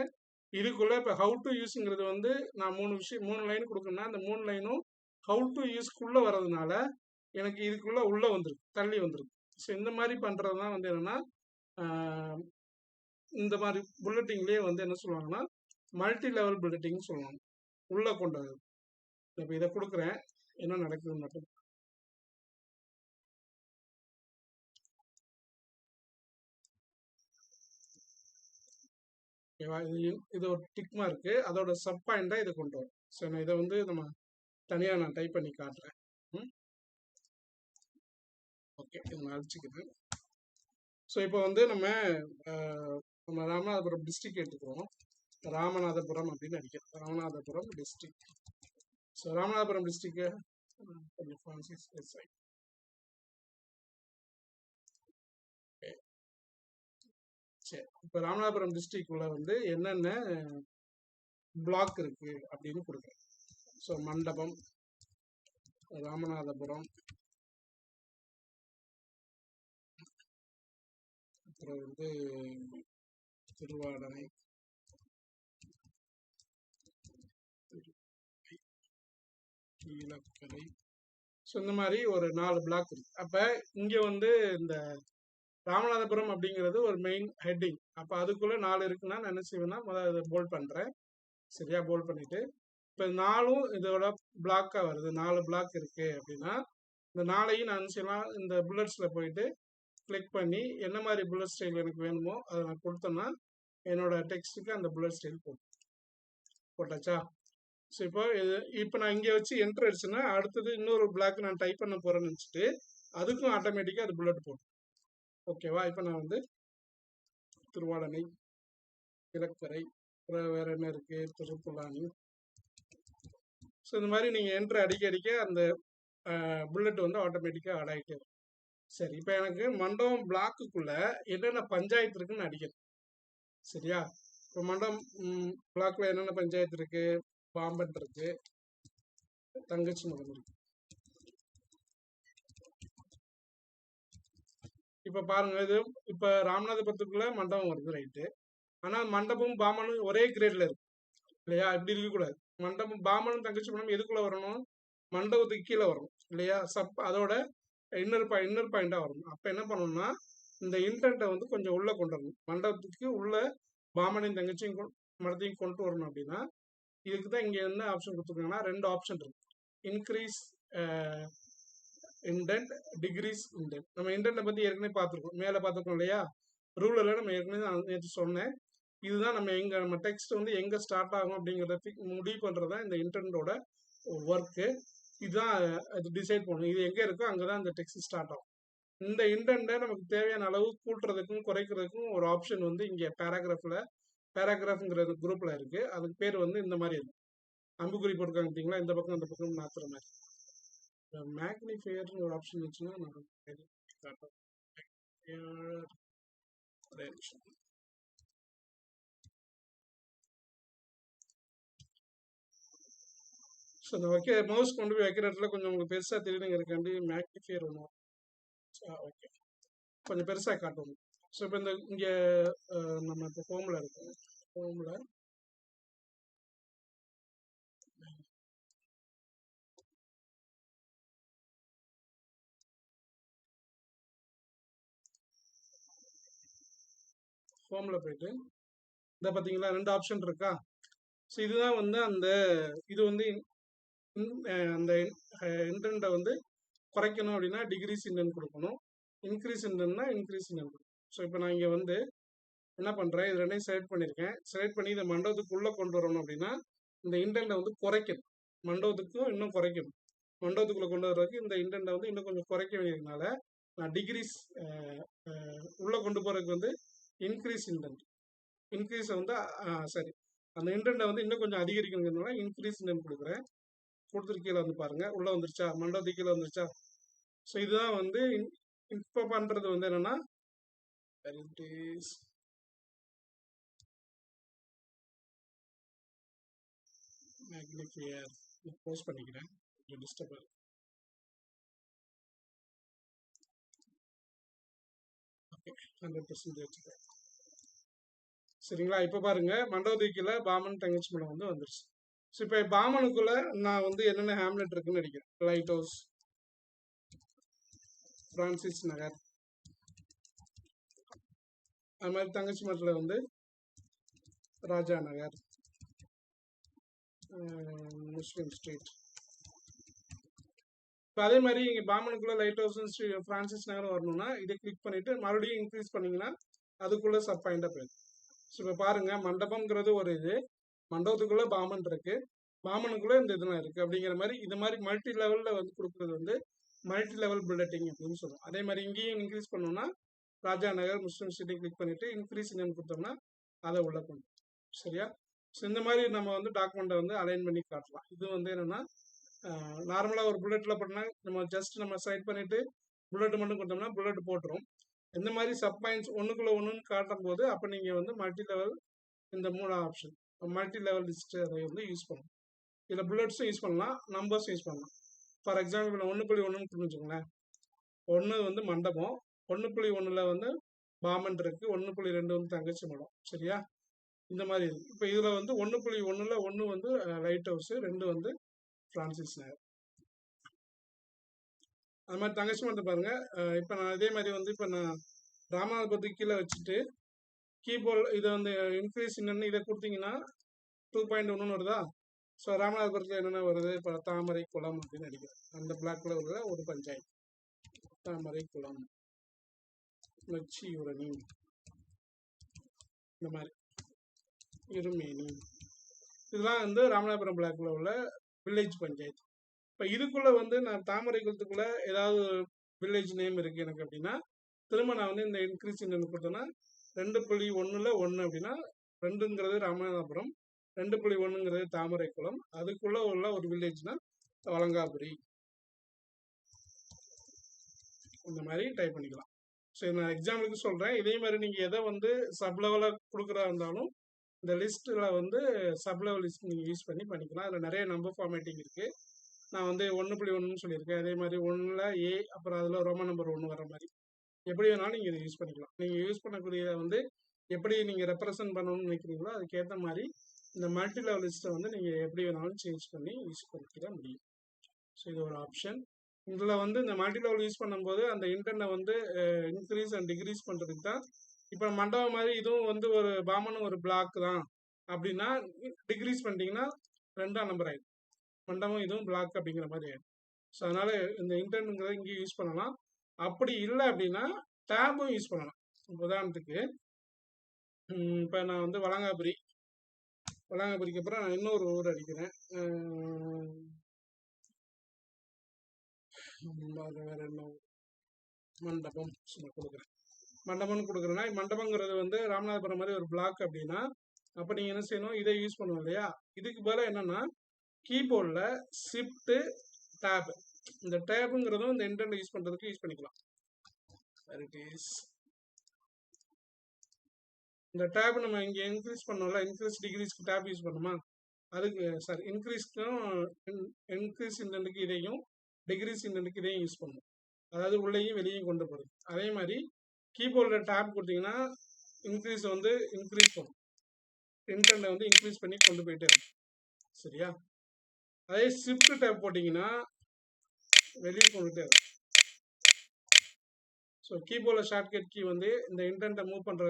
இதுக்குள்ளே இப்போ ஹவு டு யூஸுங்கிறது வந்து நான் 3 லைன் கொடுக்கணும்னா அந்த 3 லைனும் ஹவு டு யூஸ்க்குள்ளே வர்றதுனால எனக்கு இதுக்குள்ளே உள்ளே வந்துருக்கு, தள்ளி வந்துருக்கு. ஸோ இந்த மாதிரி பண்ணுறது தான் வந்து என்னென்னா இந்த மாதிரி புல்லட்டிங்லேயே வந்து என்ன சொல்லுவாங்கன்னா மல்டி லெவல் புல்லட்டிங்னு சொல்லுவாங்க, உள்ளே கொண்டு வருது. இப்போ இதை கொடுக்குறேன், என்ன நடக்குதுன்னு மட்டும். ஓகேவா? இது ஒரு டிக் மார்க்கு, அதோட சப் பாயிண்டாக இதை கொண்டு வரும். ஸோ நான் இதை வந்து நம்ம தனியாக நான் டைப் பண்ணி காட்டுறேன். ஓகே, இதை நான் அழிச்சிக்கிறேன். ஸோ இப்போ வந்து நம்ம ராமநாதபுரம் டிஸ்ட்ரிக்ட் எடுத்துக்கிறோம். ராமநாதபுரம் அப்படின்னு அடிக்கிறோம், Ramanathapuram district. So Ramanathapuram district கொஞ்சம் ஃபான்சிஸ் சைட். சரி, இப்போ ராமநாதபுரம் டிஸ்ட்ரிக்ட்குள்ள வந்து என்னென்ன பிளாக் இருக்கு அப்படின்னு கொடுக்குறேன். ஸோ மண்டபம், ராமநாதபுரம், அப்புறம் வந்து திருவாடனை, கீழக்கரை. ஸோ இந்த மாதிரி ஒரு 4 பிளாக் இருக்கு. அப்போ இங்கே வந்து இந்த ராமநாதபுரம் அப்படிங்கிறது ஒரு மெயின் ஹெட்டிங். அப்போ அதுக்குள்ளே 4 இருக்குன்னா நான் என்ன செய்வேன்னா முதல்ல இதை போல்ட் பண்ணுறேன். சரியா? போல்ட் பண்ணிவிட்டு இப்போ 4ம் இதோட பிளாக்காக வருது, 4 பிளாக் இருக்குது அப்படின்னா இந்த 4ஐயும் நான் என்ன செய்யலாம், இந்த புல்லட்ஸில் போயிட்டு கிளிக் பண்ணி என்ன மாதிரி புல்லட் ஸ்டைல் எனக்கு வேணுமோ அதை நான் கொடுத்தோன்னா என்னோட டெக்ஸ்ட்டுக்கு அந்த புல்லட் ஸ்டைல் போட்டாச்சா. ஸோ இப்போ நான் இங்கே வச்சு என்ட்ரு அடிச்சுன்னா அடுத்தது இன்னொரு பிளாக் நான் டைப் பண்ண போகிறேன்னு நினச்சிட்டு அதுக்கும் ஆட்டோமேட்டிக்காக அது புல்லட் போடும். ஓகேவா? இப்போ நான் வந்து திருவாடனை, கிழக்கரை, அப்புறம் வேறு என்ன இருக்குது, திருப்புலானி. ஸோ இந்த மாதிரி நீங்கள் என்ட்ரு அடிக்க அந்த புல்லட் வந்து ஆட்டோமேட்டிக்காக ஆட் ஆகிட்டே வரும். சரி, இப்போ எனக்கு மண்டபம் பிளாக்குக்குள்ளே என்னென்ன பஞ்சாயத்து இருக்குன்னு அடிக்கணும். சரியா? இப்போ மண்டபம் பிளாக்கில் என்னென்ன பஞ்சாயத்து இருக்குது, பாம்பன் இருக்குது, தங்கச்சி மடம் இருக்குது. இப்போ பாருங்கள், இது இப்போ ராமநாதபுரத்துக்குள்ளே மண்டபம் வருது, ரைட்டு. ஆனால் மண்டபமும் பாம்பனும் ஒரே கிரேடில் இருக்கு இல்லையா? இப்படி இருக்கக்கூடாது. மண்டபம் பாமனும் தங்கச்சி மண்டபம் எதுக்குள்ள வரணும், மண்டபத்துக்கு கீழே வரணும் இல்லையா, அதோட இன்னர் பாயிண்டா வரணும். அப்ப என்ன பண்ணணும்னா இந்த இன்டென்ட்டை வந்து கொஞ்சம் உள்ள கொண்டு வரணும், மண்டபத்துக்கு உள்ள பாமனையும் தங்கச்சியும் மடத்தையும் கொண்டு வரணும். அப்படின்னா இதுக்கு தான் இங்க என்ன ஆப்ஷன் கொடுத்துருக்காங்கன்னா 2 ஆப்ஷன் இருக்கு, இன்க்ரீஸ் இன்டென்ட், டிகிரீஸ் இன்டென்ட். நம்ம இன்டென்ட்டை பத்தி ஏற்கனவே பார்த்துருக்கோம், மேலே பார்த்துருக்கோம் இல்லையா, ரூலில் நம்ம ஏற்கனவே நேற்று சொன்னேன். இதுதான் நம்ம டெக்ஸ்ட் வந்து எங்க ஸ்டார்ட் ஆகும் அப்படிங்கிறத முடிவு பண்றதுதான் இந்த இன்டென்ட்டோட ஒர்க்கு. இதுதான் அது டிசைட் பண்ணும், இது எங்க இருக்கோ அங்கதான் இந்த டெக்ஸ்ட் ஸ்டார்ட் ஆகும். இந்த இன்டென்ட்டை நமக்கு தேவையான அளவு கூட்டுறதுக்கும் குறைக்கிறதுக்கும் ஒரு ஆப்ஷன் வந்து இங்க பேராகிராஃப்ங்கிற குரூப்ல இருக்கு. அதுக்கு பேர் வந்து இந்த மாதிரி இருக்கு, அம்புக்குறி போட்டிருக்காங்க பார்த்தீங்களா, இந்த பக்கம் அந்த பக்கம் மாத்துற மாதிரி. மேக்னிஃபையர்னு ஒரு ஆப்ஷன் வச்சுன்னா நான் காட்டுறேன். ஸோ இந்த மவுஸ் கொண்டு போய் வைக்கிற இடத்துல கொஞ்சம் உங்களுக்கு பெருசாக தெரியுதுங்கிறதுக்காண்டி மேக்னிஃபையர் ஒன்று. ஓகே, கொஞ்சம் பெருசாக காட்டணும். ஸோ இப்போ இங்கே நம்ம இப்போ ஹோமில் இருக்கோம், ஹோமில் போயிட்டு இந்த பார்த்தீங்களா 2 ஆப்ஷன் இருக்கா. ஸோ இதுதான் வந்து இது வந்து அந்த இன்டென்ட்டை வந்து குறைக்கணும் அப்படின்னா டிகிரீஸ் இன்டென்ட் கொடுக்கணும், இன்க்ரீஸ் இன்டென்ட்னா இன்க்ரீஸ் இன்டென்ட் கொடுக்கணும். ஸோ இப்போ நான் இங்கே வந்து என்ன பண்ணுறேன், இது ரெண்டையும் செலக்ட் பண்ணியிருக்கேன். செலக்ட் பண்ணி இந்த மண்டபத்துக்குள்ளே கொண்டு வரணும் அப்படின்னா இந்த இன்டென்ட்டை வந்து குறைக்கணும், மண்டபத்துக்கும் இன்னும் குறைக்கணும். மண்டபத்துக்குள்ளே கொண்டு வர்றதுக்கு இந்த இன்டென்ட்டை வந்து இன்னும் கொஞ்சம் குறைக்க வேண்டியதுனால நான் டிகிரீஸ் உள்ளே கொண்டு போகிறதுக்கு வந்து இன்க்ரீஸ் இன்டென்ட், இன்க்ரீஸை வந்து சரி அந்த இன்டென்ட்டை வந்து இன்னும் கொஞ்சம் அதிகரிக்கணுங்கிறதுனால இன்க்ரீஸ் இன்டென்ட் கொடுக்குறேன். கொடுத்துட்டு கீழே வந்து பாருங்க, உள்ளே வந்துருச்சா, மண்டபத்துக்கு கீழே வந்துருச்சா. ஸோ இதுதான் வந்து இப்போ பண்ணுறது வந்து என்னன்னா மேக்னிஃபையர் போஸ்ட் பண்ணிக்கிறேன், டிஸ்டர்ப் ஆகுது. ஓகே 100% வச்சுக்கிறேன். சரிங்களா, இப்போ பாருங்க மண்டபத்துக்கு கீழே பாமன் தங்கச்சி மடம் வந்து வந்துருச்சு. ஸோ இப்போ பாமனுக்குள்ள நான் வந்து என்னென்ன ஹேம்லெட் இருக்குன்னு நினைக்கிறேன், லைட் ஹவுஸ், பிரான்சிஸ் நகர், அது மாதிரி தங்கச்சி மடத்தில் வந்து ராஜா நகர், முஸ்லீம் ஸ்ட்ரீட். இப்போ அதே மாதிரி இங்கே பாமனுக்குள்ள லைட் ஹவுஸ் பிரான்சிஸ் நகர் வரணும்னா இதை கிளிக் பண்ணிட்டு மறுபடியும் இன்க்ரீஸ் பண்ணீங்கன்னா அதுக்குள்ள சப் பாயிண்டா போயிடும். ஸோ இப்போ பாருங்க மண்டபம்ங்கிறது ஒரு இது, மண்டபத்துக்குள்ள பாமன் இருக்கு, பாமனுக்குள்ள இந்த இதெல்லாம் இருக்கு அப்படிங்கிற மாதிரி இது மாதிரி மல்டி லெவல்ல வந்து கொடுக்குறது வந்து மல்டி லெவல் புல்லட்டிங் அப்படின்னு சொல்லுவோம். அதே மாதிரி இங்கேயும் இன்க்ரீஸ் பண்ணோம்னா ராஜா நகர் முஸ்லீம் ஸ்ட்ரீட்டை கிளிக் பண்ணிட்டு இன்க்ரீஸ் என்னன்னு கொடுத்தோம்னா அதை உள்ள கொண்டு. சரியா, ஸோ இந்த மாதிரி நம்ம வந்து டாக்குமெண்ட்டை வந்து அலைன் பண்ணி காட்டலாம். இது வந்து என்னன்னா நார்மலாக ஒரு புல்லட்ல பண்ணால் நம்ம ஜஸ்ட் நம்ம செலக்ட் பண்ணிட்டு புல்லட் மட்டும் கொடுத்தோம்னா புல்லட் போட்டுரும். இந்த மாதிரி சப் பாயிண்ட்ஸ் ஒன்றுக்குள்ள ஒன்றுன்னு காட்டும் போது அப்போ நீங்கள் வந்து மல்டி லெவல் இந்த 3 ஆப்ஷன் மல்டி லெவல் லிஸ்ட் அதை வந்து யூஸ் பண்ணலாம். இதில் புல்லட்ஸும் யூஸ் பண்ணலாம், நம்பர்ஸும் யூஸ் பண்ணலாம். ஃபார் எக்ஸாம்பிள் 1.1 புரிஞ்சுக்கோங்களேன், 1 வந்து மண்டபம், 1.1 வந்து பாமன் இருக்கு, 1.2 வந்து தங்கச்சி மடம். சரியா, இந்த மாதிரி இருக்கு. இப்போ இதில் வந்து 1.1 1 வந்து லைட் ஹவுஸ், 2 வந்து பிரான்சிஸ் நகர். அது மாதிரி தங்கச்சி மடம் பாருங்க. இப்போ நான் இதே மாதிரி வந்து இப்போ நான் ராமநாதபுரத்துக்கு கீழே வச்சுட்டு கீபோர்டு இதை வந்து இன்க்ரீஸ் என்னன்னு இதை கொடுத்தீங்கன்னா 2.1 வருதா. ஸோ ராமநாதபுரத்தில் என்னென்ன வருது, இப்போ தாமரை குளம் அப்படின்னு நினைக்கிறேன், அந்த பிளாக்ல வருது ஒரு பஞ்சாயத்து, தாமரை குளம், நச்சியூரணி, இந்த மாதிரி இருமேனி, இதெல்லாம் வந்து ராமநாதபுரம் பிளாக்ல உள்ள வில்லேஜ் பஞ்சாயத்து. இப்போ இதுக்குள்ள வந்து நான் தாமரை குளத்துக்குள்ள ஏதாவது வில்லேஜ் நேம் இருக்கு எனக்கு அப்படின்னா திரும்ப நான் வந்து இந்த இன்க்ரீஸ் என்னன்னு கொடுத்தேன்னா 2.1 1 அப்படின்னா 2ங்கிறது ராமநாதபுரம், 2.1ங்கிறது தாமரை குளம், அதுக்குள்ள உள்ள ஒரு வில்லேஜ்னா வலங்காபுரி. இந்த மாதிரி டைப் பண்ணிக்கலாம். சரி, நான் எக்ஸாம்பிளுக்கு சொல்றேன். இதே மாதிரி நீங்க எதை வந்து சப் லெவலா கொடுக்குறா இருந்தாலும் இந்த லிஸ்ட்ல வந்து சப் லெவல் லிஸ்ட் நீங்க யூஸ் பண்ணிக்கலாம். அதில் நிறைய நம்பர் ஃபார்மேட்டிங் இருக்கு. நான் வந்து 1.1 சொல்லியிருக்கேன். அதே மாதிரி 1ல் A, அப்புறம் அதில் ரோமன் நம்பர் 1 வர மாதிரி எப்படி வேணாலும் நீங்கள் இதை யூஸ் பண்ணிக்கலாம். நீங்கள் யூஸ் பண்ணக்கூடிய வந்து எப்படி நீங்கள் ரெப்ரசன்ட் பண்ணணும்னு நினைக்கிறீங்களோ அதுக்கேற்ற மாதிரி இந்த மல்டி லெவல் லிஸ்ட்டை வந்து நீங்கள் எப்படி வேணாலும் சேஞ்ச் பண்ணி யூஸ் பண்ணிக்கிற முடியும். ஸோ இது ஒரு ஆப்ஷன். இதில் வந்து இந்த மல்டி லெவல் யூஸ் பண்ணும்போது அந்த இன்டென்ட்டை வந்து இன்க்ரீஸ் அண்ட் டிக்ரீஸ் பண்ணுறதுக்கு தான். இப்போ மண்டபம் மாதிரி இதுவும் வந்து ஒரு பாமன் ஒரு பிளாக் தான் அப்படின்னா டிக்ரீஸ் பண்ணிட்டீங்கன்னா 2ஆம் நம்பர் ஆயிடும். மண்டபம் இதுவும் பிளாக் அப்படிங்கிற மாதிரி ஆயிடும். ஸோ அதனால இந்த இன்டென்ட்ங்கிறத இங்கேயும் யூஸ் பண்ணலாம். அப்படி இல்லை அப்படின்னா டேபும் யூஸ் பண்ணலாம். உதாரணத்துக்கு இப்போ நான் வந்து வளாங்காபுரிக்கு அப்புறம் நான் இன்னொரு ஊர் அடிக்கிறேன். வேற என்ன மண்டபம் கொடுக்குறேன். மண்டபம்னு கொடுக்குறேன்னா மண்டபங்கிறது வந்து ராமநாதபுரம் மாதிரி ஒரு பிளாக் அப்படின்னா அப்போ நீங்கள் என்ன செய்யணும், இதை யூஸ் பண்ணுவோம் இல்லையா. இதுக்கு பதிலாக என்னன்னா கீபோர்டில் ஷிஃப்ட் டேப், இந்த டேபுங்கிறதும் இந்த இன்டென்ட் யூஸ் பண்ணுறதுக்கு யூஸ் பண்ணிக்கலாம். இந்த டேப் நம்ம இங்கே இன்க்ரீஸ் பண்ணோம்ல, இன்க்ரீஸ் டிகிரீஸ்க்கு டேப் யூஸ் பண்ணுமா, அதுக்கு சாரி இன்க்ரீஸ்க்கும் இன்க்ரீஸ் இன்டென்ட்டுக்கு இதையும் டிகிரீஸ் இன்டென்ட்டுக்கு இதையும் யூஸ் பண்ணும். அதாவது உள்ளேயும் வெளியும் கொண்டு போகிறது. அதே மாதிரி கீபோர்டில் டேப் கொடுத்தீங்கன்னா இன்க்ரீஸ் வந்து இன்க்ரீஸ் பண்ணும், இன்டென்ட்டை வந்து இன்க்ரீஸ் பண்ணி கொண்டு போயிட்டே இருக்கும். சரியா. அதே ஷிஃப்ட் டேப் போட்டிங்கன்னா வெளியே கொண்டுட்டே இருக்கும். ஸோ கீபோர்டில் ஷார்ட்கட் கீ வந்து இந்த இன்டென்ட்டை மூவ் பண்ணுற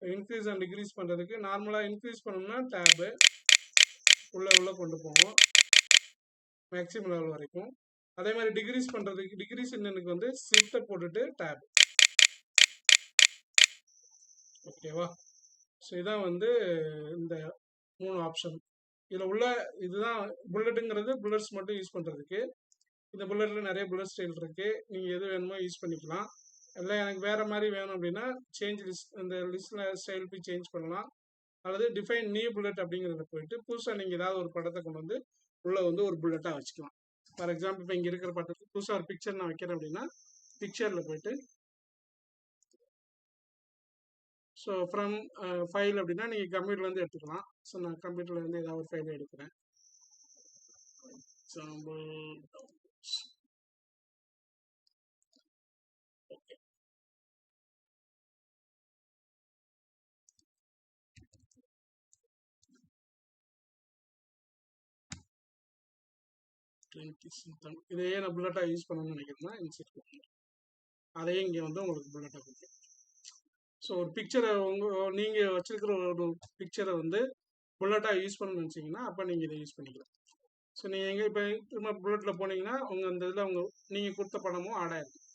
இன்க்ரீஸ் அண்ட் டிக்ரீஸ் பண்ணுறதுக்கு நார்மலாக இன்க்ரீஸ் பண்ணோம்னா டேபு உள்ளே கொண்டு போவோம் மேக்ஸிமம் லெவல் வரைக்கும். அதே மாதிரி டிக்ரீஸ் பண்ணுறதுக்கு டிக்ரீஸ் இன்டென்ட்டுக்கு வந்து ஷிஃப்ட்டை போட்டுட்டு டேப். ஓகேவா. ஸோ இதான் வந்து இந்த 3 ஆப்ஷன். இதில் உள்ள இதுதான் புல்லட்டுங்கிறது புல்லட்ஸ் மட்டும் யூஸ் பண்ணுறதுக்கு. இந்த புல்லட்டில் நிறைய புல்லட் ஸ்டைல் இருக்குது. நீங்கள் எது வேணுமோ யூஸ் பண்ணிக்கலாம். இல்லை எனக்கு வேறு மாதிரி வேணும் அப்படின்னா சேஞ்ச் லிஸ்ட், இந்த லிஸ்ட்டில் ஸ்டைல் போய் சேஞ்ச் பண்ணலாம். அல்லது டிஃபைன் நியூ புல்லட் அப்படிங்கிறத போயிட்டு புதுசாக நீங்கள் ஏதாவது ஒரு படத்தை கொண்டு வந்து உள்ளே வந்து ஒரு புல்லட்டாக வச்சுக்கலாம். ஃபார் எக்ஸாம்பிள் இப்போ இங்கே இருக்கிற படத்துக்கு புதுசாக ஒரு பிக்சர் நான் வைக்கிறேன் அப்படின்னா பிக்சரில் போயிட்டு ஸோ ஃப்ரம் ஃபைல் அப்படின்னா நீங்கள் கம்ப்யூட்டர்லேருந்து எடுத்துக்கலாம். ஸோ நான் கம்ப்யூட்டர்லேருந்து ஏதாவது ஒரு ஃபைலை எடுக்கிறேன். Example okay. இதையே நான் புல்லட்டாக யூஸ் பண்ணணும்னு நினைக்கிறேன்னா இன்செர்ட் கொடுக்கணும். அதையே இங்கே வந்து உங்களுக்கு புல்லட்டாக கொடுக்கும். ஸோ ஒரு பிக்சரை நீங்கள் வச்சிருக்கிற ஒரு பிக்சரை வந்து புல்லட்டாக யூஸ் பண்ணணும்னு நினச்சிங்கன்னா அப்போ நீங்கள் இதை யூஸ் பண்ணிக்கலாம். ஸோ நீங்கள் எங்கே இப்போ திரும்ப புல்லட்டில் போனீங்கன்னா உங்கள் அந்த இதில் நீங்கள் கொடுத்த படமும் ஆட் ஆகிருக்கும்.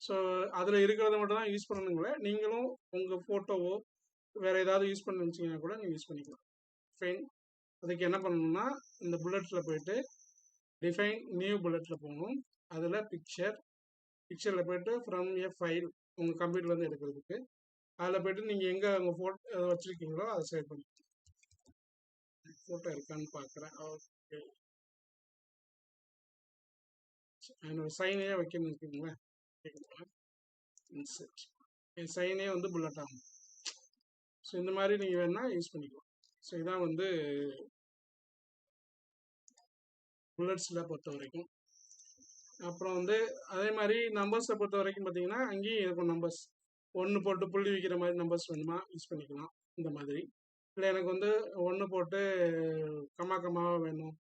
ஸோ அதில் இருக்கிறத மட்டும் தான் யூஸ் பண்ணணுங்களே. நீங்களும் உங்கள் ஃபோட்டோவோ வேறு ஏதாவது யூஸ் பண்ண நினச்சிங்கன்னா கூட நீங்கள் யூஸ் பண்ணிக்கலாம். ஃபைன். அதுக்கு என்ன பண்ணணும்னா இந்த புல்லட்டில் போயிட்டு டிஃபைன் நியூ புல்லட்டில் போகணும். அதில் பிக்சரில் போயிட்டு ஃப்ரம் ஏ ஃபைல் உங்கள் கம்ப்யூட்டர்லேருந்து எடுக்கிறதுக்கு அதில் போய்ட்டு நீங்கள் எங்கே உங்கள் ஃபோட்டோ வச்சுருக்கீங்களோ அதை செலக்ட் பண்ணிக்கலாம். ஃபோட்டோ இருக்கான்னு பார்க்குறேன். ஓகே. என்னோடய சைனே வைக்கணும்னு இருக்குங்களேன். இன்செர்ட் என் சைனே வந்து புல்லட் ஆகும். ஸோ இந்த மாதிரி நீங்கள் வேணால் யூஸ் பண்ணிக்கலாம். ஸோ இதான் வந்து புல்லட்ஸில் பொறுத்த வரைக்கும். அப்புறம் வந்து அதே மாதிரி நம்பர்ஸை பொறுத்த வரைக்கும் பார்த்தீங்கன்னா அங்கேயும் இருக்கும் நம்பர்ஸ். 1 போட்டு புள்ளி வைக்கிற மாதிரி நம்பர்ஸ் வேணுமா யூஸ் பண்ணிக்கலாம் இந்த மாதிரி. இல்லை எனக்கு வந்து 1 போட்டு கமாவாக வேணும்,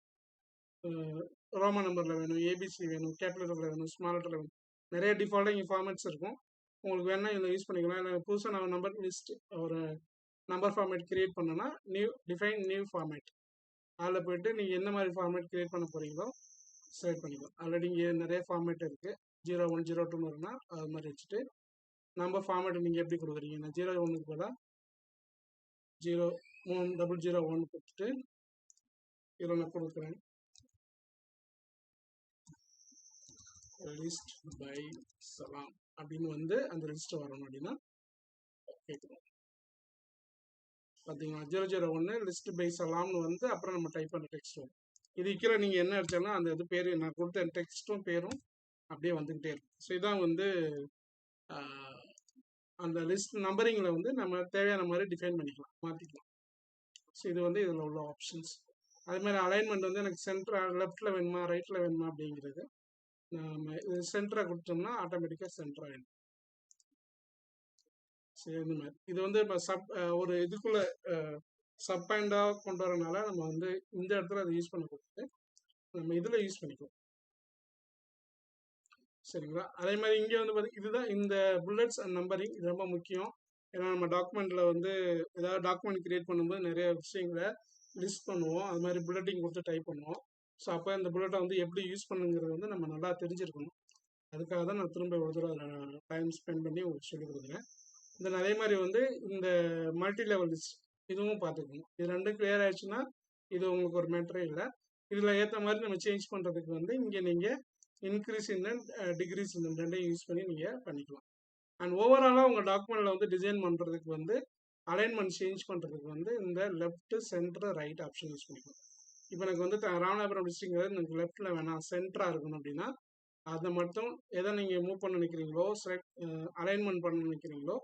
ரோமன் நம்பரில் வேணும், ஏபிசி வேணும், கேபிட்டல் லெட்டரில் வேணும், ஸ்மால் லெட்டரில் வேணும், நிறைய டிஃபால்ட்டாக ஃபார்மேட்ஸ் இருக்கும். உங்களுக்கு வேணால் இதில் யூஸ் பண்ணிக்கலாம். இல்லை புதுசாக நான் நம்பர் லிஸ்ட் ஒரு நம்பர் ஃபார்மேட் க்ரியேட் பண்ணேன்னா டிஃபைன் நியூ ஃபார்மேட் அதில் போய்ட்டு நீங்கள் என்ன மாதிரி ஃபார்மேட் க்ரியேட் பண்ண போகிறீங்களோ செலக்ட் பண்ணிக்கலாம். ஆல்ரெடி இங்கே நிறைய ஃபார்மேட் இருக்குது. 01, 02 வரும்னா அது மாதிரி வச்சுட்டு நம்பர் ஃபார்மேட் நீங்கள் எப்படி கொடுக்குறீங்க. நான் 01க்கு பதிலாக 03001 கொடுத்துட்டு இதில் நான் கொடுக்குறேன் லிஸ்ட் பை சலாம் அப்படின்னு வந்து அந்த லிஸ்ட் வரணும் அப்படின்னா கேட்குறோம். பார்த்தீங்களா 001 லிஸ்ட் பை சலாம்னு வந்து அப்புறம் நம்ம டைப் பண்ண டெக்ஸ்ட் வரும். இது கீழே நீங்கள் என்ன அடித்தாலும் அந்த இது பேர் நான் கொடுத்த டெக்ஸ்ட்டும் பேரும் அப்படியே வந்துக்கிட்டே இருக்கும். ஸோ இதான் வந்து அந்த லிஸ்ட் நம்பரிங்கில் வந்து நம்ம தேவையான மாதிரி டிஃபைன் பண்ணிக்கலாம், மாற்றிக்கலாம். ஸோ இது வந்து இதில் உள்ள ஆப்ஷன்ஸ். அதே மாதிரி அலைன்மெண்ட் வந்து எனக்கு லெஃப்ட்டில் வேணுமா ரைட்டில் வேணுமா அப்படிங்கிறது நம்ம இது சென்டராக கொடுத்தோம்னா ஆட்டோமேட்டிக்காக சென்டர் ஆகிடும். சரி இந்த மாதிரி இது வந்து ஒரு இதுக்குள்ளே சப் பாயிண்டாக கொண்டு வரனால நம்ம வந்து இந்த இடத்துல அதை யூஸ் பண்ணக்கூடாது, நம்ம இதில் யூஸ் பண்ணிக்கலாம். சரிங்களா? அதே மாதிரி இங்கே வந்து பார்த்தீங்கன்னா இதுதான் இந்த புல்லட்ஸ் அண்ட் நம்பரிங், இது ரொம்ப முக்கியம். ஏன்னா நம்ம டாக்குமெண்ட்டில் வந்து ஏதாவது டாக்குமெண்ட் கிரியேட் பண்ணும்போது நிறைய விஷயங்களை லிஸ்ட் பண்ணுவோம், அது மாதிரி புல்லட்டிங் கொடுத்து டைப் பண்ணுவோம். ஸோ அப்போ இந்த புல்லட்டை வந்து எப்படி யூஸ் பண்ணுங்கிறது வந்து நம்ம நல்லா தெரிஞ்சிருக்கணும். அதுக்காக தான் நான் திரும்ப ஒரு தடவை அதில் டைம் ஸ்பெண்ட் பண்ணி உங்களுக்கு சொல்லிக் கொடுக்குறேன். தென் அதே மாதிரி வந்து இந்த மல்டி லெவல் லிஸ்ட் இதுவும் பார்த்துக்கணும். இது ரெண்டும் கிளியர் ஆயிடுச்சுன்னா இது உங்களுக்கு ஒரு மேட்டரே இல்லை. இதில் ஏற்ற மாதிரி நம்ம சேஞ்ச் பண்ணுறதுக்கு வந்து இங்கே நீங்கள் இன்க்ரீஸ் இன் டிக்ரீஸ் இன் ரெண்டையும் யூஸ் பண்ணி நீங்கள் பண்ணிக்கலாம். அண்ட் ஓவராலாக உங்கள் டாக்குமெண்ட்டில் வந்து டிசைன் பண்ணுறதுக்கு வந்து அலைன்மெண்ட் சேஞ்ச் பண்ணுறதுக்கு வந்து இந்த left centre right option use பண்ணிக்கலாம். இப்போ எனக்கு வந்து ராமநாதபுரம் டிஸ்ட்ரிக்ட் எனக்கு லெஃப்ட்டில் வேணாம் சென்டராக இருக்கணும் அப்படின்னா அதை மட்டும் எதை நீங்கள் மூவ் பண்ண நினைக்கிறீங்களோ செலக்ட் அலைன்மெண்ட் பண்ண நினைக்கிறீங்களோ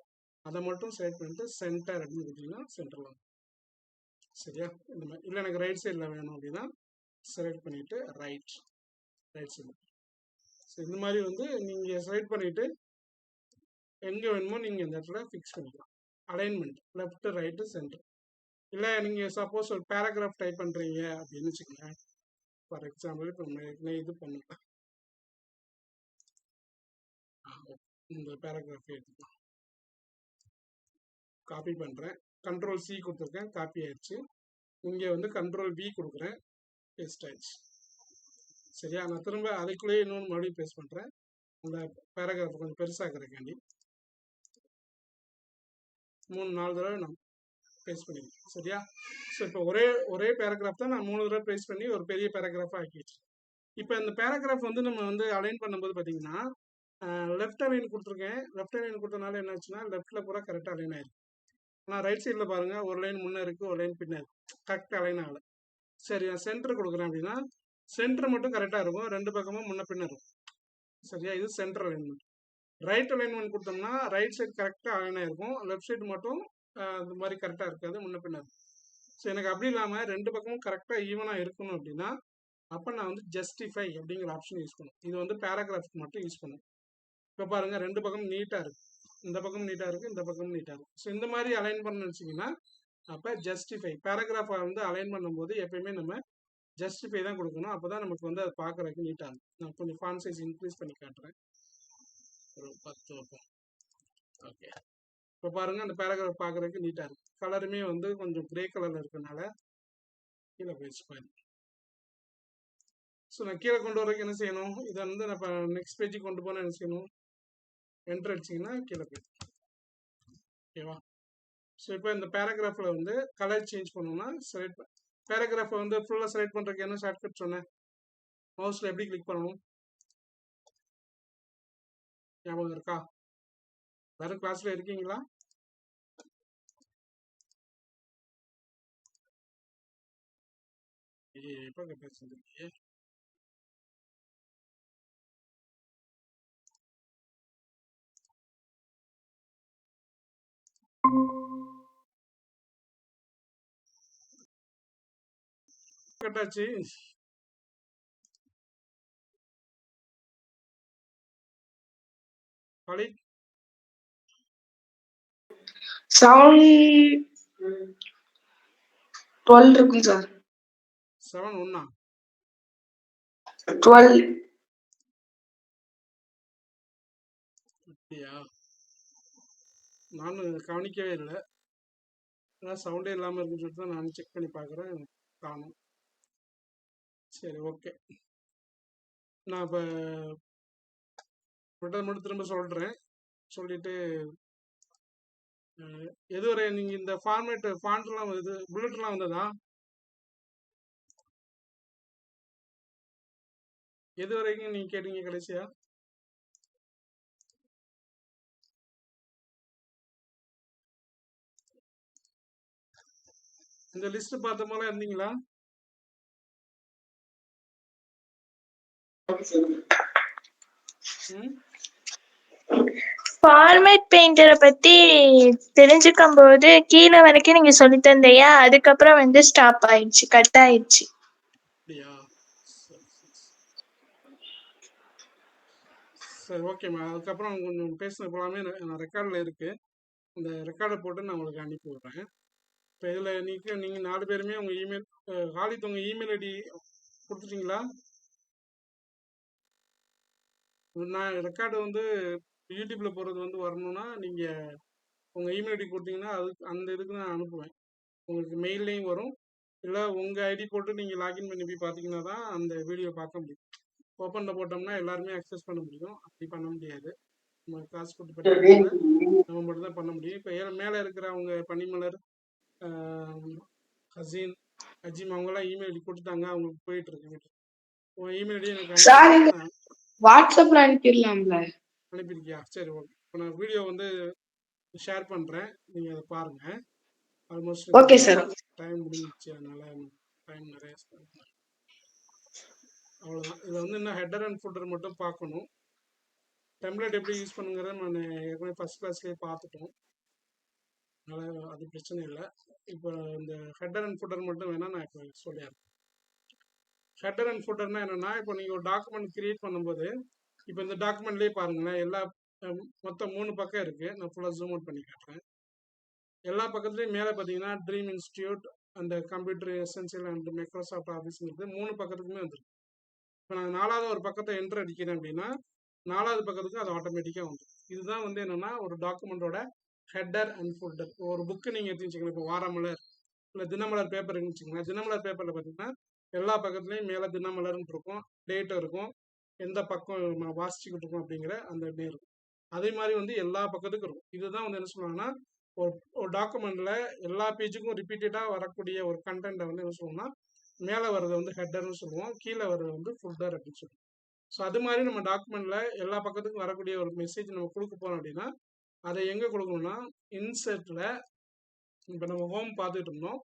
அதை மட்டும் செலக்ட் பண்ணிட்டு சென்டர் அப்படின்னு கொடுத்தீங்கன்னா சென்டரில் வரும். சரியா? இந்த மாதிரி இல்லை எனக்கு ரைட் சைடில் வேணும் அப்படின்னா செலக்ட் பண்ணிவிட்டு ரைட் சைடு. ஸோ இந்த மாதிரி வந்து நீங்கள் செலக்ட் பண்ணிவிட்டு எங்கே வேணுமோ நீங்கள் இந்த இடத்துல ஃபிக்ஸ் பண்ணிக்கலாம். Alignment left right centre. இல்லை நீங்கள் சப்போஸ் ஒரு பேராகிராஃப் டைப் பண்ணுறீங்க அப்படின்னு வச்சுக்கோங்களேன். ஃபார் எக்ஸாம்பிள் இப்போ நம்ம இது பண்ணலாம், இந்த பேராகிராஃப் எடுத்துக்கலாம். காப்பி பண்ணுறேன், கண்ட்ரோல் சி கொடுத்துருக்கேன், காப்பி ஆயிடுச்சு. இங்கே வந்து கண்ட்ரோல் வி கொடுக்குறேன், பேஸ்ட் ஆயிடுச்சு. சரியா? நான் திரும்ப அதுக்குள்ளேயே இன்னொன்று மறுபடியும் பேஸ்ட் பண்ணுறேன். அந்த பேராகிராஃப் கொஞ்சம் பெருசாகிறக்காண்டி 3-4 தடவை நான் பேஸ்ட் பண்ணியிருக்கேன். சரியா? ஸோ இப்போ ஒரே பேராகிராஃப் தான் நான் 3 தடவை பேஸ்ட் பண்ணி ஒரு பெரிய பேராகிராஃபாக ஆக்கி வச்சிருக்கேன். இப்போ இந்த பேராகிராஃப் வந்து நம்ம வந்து அலைன் பண்ணும்போது பார்த்தீங்கன்னா லெஃப்ட் அலைன் கொடுத்துருக்கேன். லெஃப்ட் அலைன் கொடுத்தனால என்ன ஆச்சுன்னா லெஃப்ட்டில் பூரா கரெக்டாக அலைன் ஆயிருக்கு. ஆனால் ரைட் சைடில் பாருங்கள், ஒரு லைன் முன்னே இருக்குது, ஒரு லைன் பின்னே இருக்குது, கரெக்டாக அலைன் ஆகலை. சரி, நான் சென்டர் கொடுக்குறேன் அப்படின்னா சென்டர் மட்டும் கரெக்டாக இருக்கும், 2 பக்கமும் முன்ன பின்ன இருக்கும். சரியா? இது சென்டர் அலைன்மெண்ட். ரைட் அலைன்மெண்ட் கொடுத்தோம்னா ரைட் சைடு கரெக்டாக அலைன் ஆகிருக்கும், லெஃப்ட் சைடு மட்டும் இது மாதிரி கரெக்டாக இருக்காது, முன்ன பின்ன இருக்கும். ஸோ எனக்கு அப்படி இல்லாமல் 2 பக்கமும் கரெக்டாக ஈவனாக இருக்கணும் அப்படின்னா அப்போ நான் வந்து ஜஸ்டிஃபை அப்படிங்கிற ஆப்ஷன் யூஸ் பண்ணும். இது வந்து பேராகிராஃப்க்கு மட்டும் யூஸ் பண்ணும். இப்போ பாருங்கள், 2 பக்கம் நீட்டாக இருக்குது, இந்த பக்கம் நீட்டாக இருக்குது, இந்த பக்கம் நீட்டாக இருக்குது. ஸோ இந்த மாதிரி அலைன் பண்ண வச்சிங்கன்னா அப்போ ஜஸ்டிஃபை பேராகிராஃபை வந்து அலைன் பண்ணும்போது எப்பயுமே நம்ம ஜஸ்டிஃபை தான் கொடுக்கணும். அப்போ தான் நமக்கு வந்து அதை பார்க்குறதுக்கு நீட்டாக இருக்கும். நான் கொஞ்சம் ஃபாண்ட் சைஸ் இன்க்ரீஸ் பண்ணி காட்டுறேன், ஒரு 10 வைப்போம். ஓகே, இப்போ பாருங்கள் அந்த பேராகிராஃப் பார்க்குறதுக்கு நீட்டாக இருக்குது. கலருமே வந்து கொஞ்சம் கிரே கலரில் இருக்கனால கீழே போயிடுச்சு பாருங்க. ஸோ நான் கீழே கொண்டு வரதுக்கு என்ன செய்யணும், இதை வந்து நான் இப்போ நெக்ஸ்ட் பேஜுக்கு கொண்டு போனால் என்ன செய்யணும், என்ட்ரு அடிச்சிங்கன்னா கீழே போயிடும். ஓகேவா? ஸோ இப்போ இந்த பேராகிராஃபில் வந்து கலர் சேஞ்ச் பண்ணணும்னா செலக்ட் பேராகிராஃபை வந்து ஃபுல்லாக செலக்ட் பண்ணுறதுக்கு என்ன ஷார்ட்கட் சொன்னேன், மவுஸில் எப்படி கிளிக் பண்ணணும் ஞாபகம் இருக்கா? வேறு கிளாஸில் இருக்கீங்களா? எப்போ பேசுறீங்க? கட்டாச்சு. கலீக் சவுண்ட் 12 இருக்கும் சார். 7 ஒண்ணா? 12. அப்படியா? நானும் கவனிக்கவே இல்லை, அதான் சவுண்டே இல்லாமல் இருக்குன்னு சொல்லிட்டு தான் நான் செக் பண்ணி பார்க்குறேன், காணும். சரி, ஓகே. நான் இப்போ மட்டும் திரும்ப சொல்கிறேன், சொல்லிட்டு எதுவரை நீங்கள் இந்த ஃபாண்ட்லாம் இது புல்லட்லாம் வந்ததா? எது வரைக்கும் நீங்கள் கேட்டீங்க கடைசியா? இந்த லிஸ்ட் பார்த்த போல இருந்தீங்களா? ஃபார்மேட் பெயிண்டரை பத்தி தெரிஞ்சுக்கும் போது கீழே வரைக்கும் நீங்க சொல்லி தந்தையா, அதுக்கப்புறம் வந்து ஸ்டாப் ஆயிடுச்சு, கட் ஆயிடுச்சு. அப்படியா? சரி, ஓகேம்மா. அதுக்கப்புறம் கொஞ்சம் பேசின போலாமே நான் ரெக்கார்டில் இருக்குது, அந்த ரெக்கார்டை போட்டு நான் உங்களுக்கு அனுப்பி விட்றேன். இப்போ இதில் நீங்கள் 4 பேருமே உங்கள் இமெயில் ஹாலித் உங்கள் இமெயில் ஐடி கொடுத்துட்டீங்களா? நான் ரெக்கார்டு வந்து யூடியூப்பில் போகிறது வந்து வரணும்னா நீங்கள் உங்கள் இமெயில் ஐடி கொடுத்தீங்கன்னா அதுக்கு அந்த இதுக்கு நான் அனுப்புவேன். உங்களுக்கு மெயில்லையும் வரும், இல்லை உங்கள் ஐடி போட்டு நீங்கள் லாகின் பண்ணி போய் பார்த்தீங்கன்னா தான் அந்த வீடியோ பார்க்க முடியும். ஓப்பனில் போட்டோம்னா எல்லாருமே அக்சஸ் பண்ண முடியும், அப்படி பண்ண முடியாது. நம்ம காசு கொடுத்து படிக்கிறதுனால நம்ம மட்டும் தான் பண்ண முடியும். இப்போ மேலே இருக்கிற அவங்க பனிமலர், ஹசீன், அஜீம் அவங்கெல்லாம் இமெயில் ஐடி கொடுத்தாங்க, அவங்களுக்கு போயிட்டு இருக்கு வீட்டு. உங்கள் இமெயில் ஐடி எனக்கு சார் அனுப்பி வாட்ஸ்அப்ல அனுப்பிடலாம்ல? அனுப்பியிருக்கியா? சரி, ஓகே. இப்போ நான் வீடியோ வந்து ஷேர் பண்ணுறேன், நீங்கள் அதை பாருங்கள். Almost okay sir. டைம் முடிஞ்சிச்சு, அதனால் டைம் நிறைய அவ்வளோதான். இதில் வந்து இன்னும் ஹெட்டர் அண்ட் ஃபுட்டர் மட்டும் பார்க்கணும். டெம்ப்ளேட் எப்படி யூஸ் பண்ணுங்கிறத நான் ஏற்கனவே ஃபஸ்ட் கிளாஸ்லேயே பார்த்துட்டோம், அதனால் அது பிரச்சனை இல்லை. இப்போ இந்த ஹெட்டர் அண்ட் ஃபுட்டர் மட்டும் வேணால் நான் இப்போ சொல்லிடுறேன். ஹெட்டர் அண்ட் ஃபுட்டர்னா என்னென்னா, இப்போ நீங்கள் ஒரு டாக்குமெண்ட் கிரியேட் பண்ணும்போது, இப்போ இந்த டாக்குமெண்ட்லேயே பாருங்களேன், எல்லா மொத்தம் 3 பக்கம் இருக்குது. நான் ஃபுல்லாக ஜூம் அவுட் பண்ணி காட்டுறேன். எல்லா பக்கத்துலேயும் மேலே பார்த்தீங்கன்னா dream institute and computer essential and Microsoft ஆஃபீஸ்ங்கிறது 3 பக்கத்துக்குமே வந்துருக்கு. இப்போ நான் 4வது ஒரு பக்கத்தை என்டர் அடிக்கிறேன் அப்படின்னா 4வது பக்கத்துக்கு அது ஆட்டோமேட்டிக்காக வந்துடும். இதுதான் வந்து என்னென்னா ஒரு டாக்குமெண்ட்டோட ஹெட்டர் அண்ட் ஃபுட்டர். ஒரு புக்கு நீங்கள் எடுத்து வச்சுக்கணும், இப்போ வாரமலர் இல்லை தினமலர் பேப்பர் வச்சுக்கோங்களேன். தினமலர் பேப்பரில் பார்த்தீங்கன்னா எல்லா பக்கத்துலேயும் மேலே தினமலர்னு இருக்கும், டேட் இருக்கும், எந்த பக்கம் நான் வாசிச்சுக்கிட்டு இருக்கோம் அப்படிங்கிற அந்த டே இருக்கும். அதே மாதிரி வந்து எல்லா பக்கத்துக்கும் இருக்கும். இதுதான் வந்து என்ன சொல்லுவாங்கன்னா, ஒரு டாக்குமெண்ட்ல எல்லா பேஜுக்கும் ரிப்பீட்டடாக வரக்கூடிய ஒரு கண்டென்ட்டை வந்து என்ன சொல்லுவோம்னா, மேலே வர்றதை வந்து ஹெட்டர்னு சொல்லுவோம், கீழே வர்றது வந்து ஃபுட்டர் அப்படின்னு சொல்லுவோம். ஸோ அது மாதிரி நம்ம டாக்குமெண்ட்ல எல்லா பக்கத்துக்கும் வரக்கூடிய ஒரு மெசேஜ் நம்ம கொடுக்க போறோம் அப்படின்னா, அதை எங்கே கொடுக்கணும்னா இன்சர்ட்ல, இப்போ நம்ம ஹோம் பார்த்துட்டு இருந்தோம்,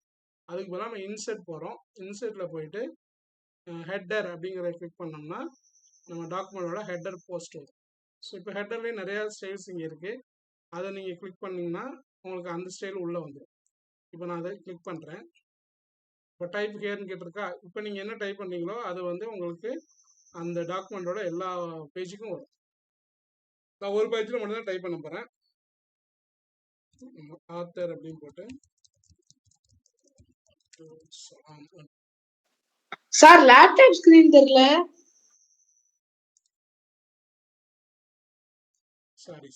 அதுக்கு பதிலாக நம்ம இன்சர்ட் போகிறோம். இன்சர்ட்டில் போயிட்டு ஹெட்டர் அப்படிங்கிறத கிளிக் பண்ணோம்னா நம்ம டாக்குமெண்டோட ஹெட்டர் போஸ்ட் வரும். ஸோ இப்போ ஹெட்டர்லேயே நிறையா ஸ்டைல்ஸ் இங்கே இருக்குது, அதை நீங்கள் கிளிக் பண்ணிங்கன்னா உங்களுக்கு அந்த ஸ்டைல் உள்ளே வந்துடும். இப்போ நான் அதை கிளிக் பண்ணுறேன். இப்போ டைப் ஹியர்னு கேட்டிருக்கா. இப்போ நீங்கள் என்ன டைப் பண்ணீங்களோ அது வந்து உங்களுக்கு அந்த டாக்குமெண்டோட எல்லா பேஜுக்கும் வரும். நான் ஒரு பேஜில் மட்டும் தான் டைப் பண்ண போகிறேன். ஆத்தர் அப்படின்னு போட்டு சார் லேப்டாப் ஸ்கிரீன் தெரியல. சாரி.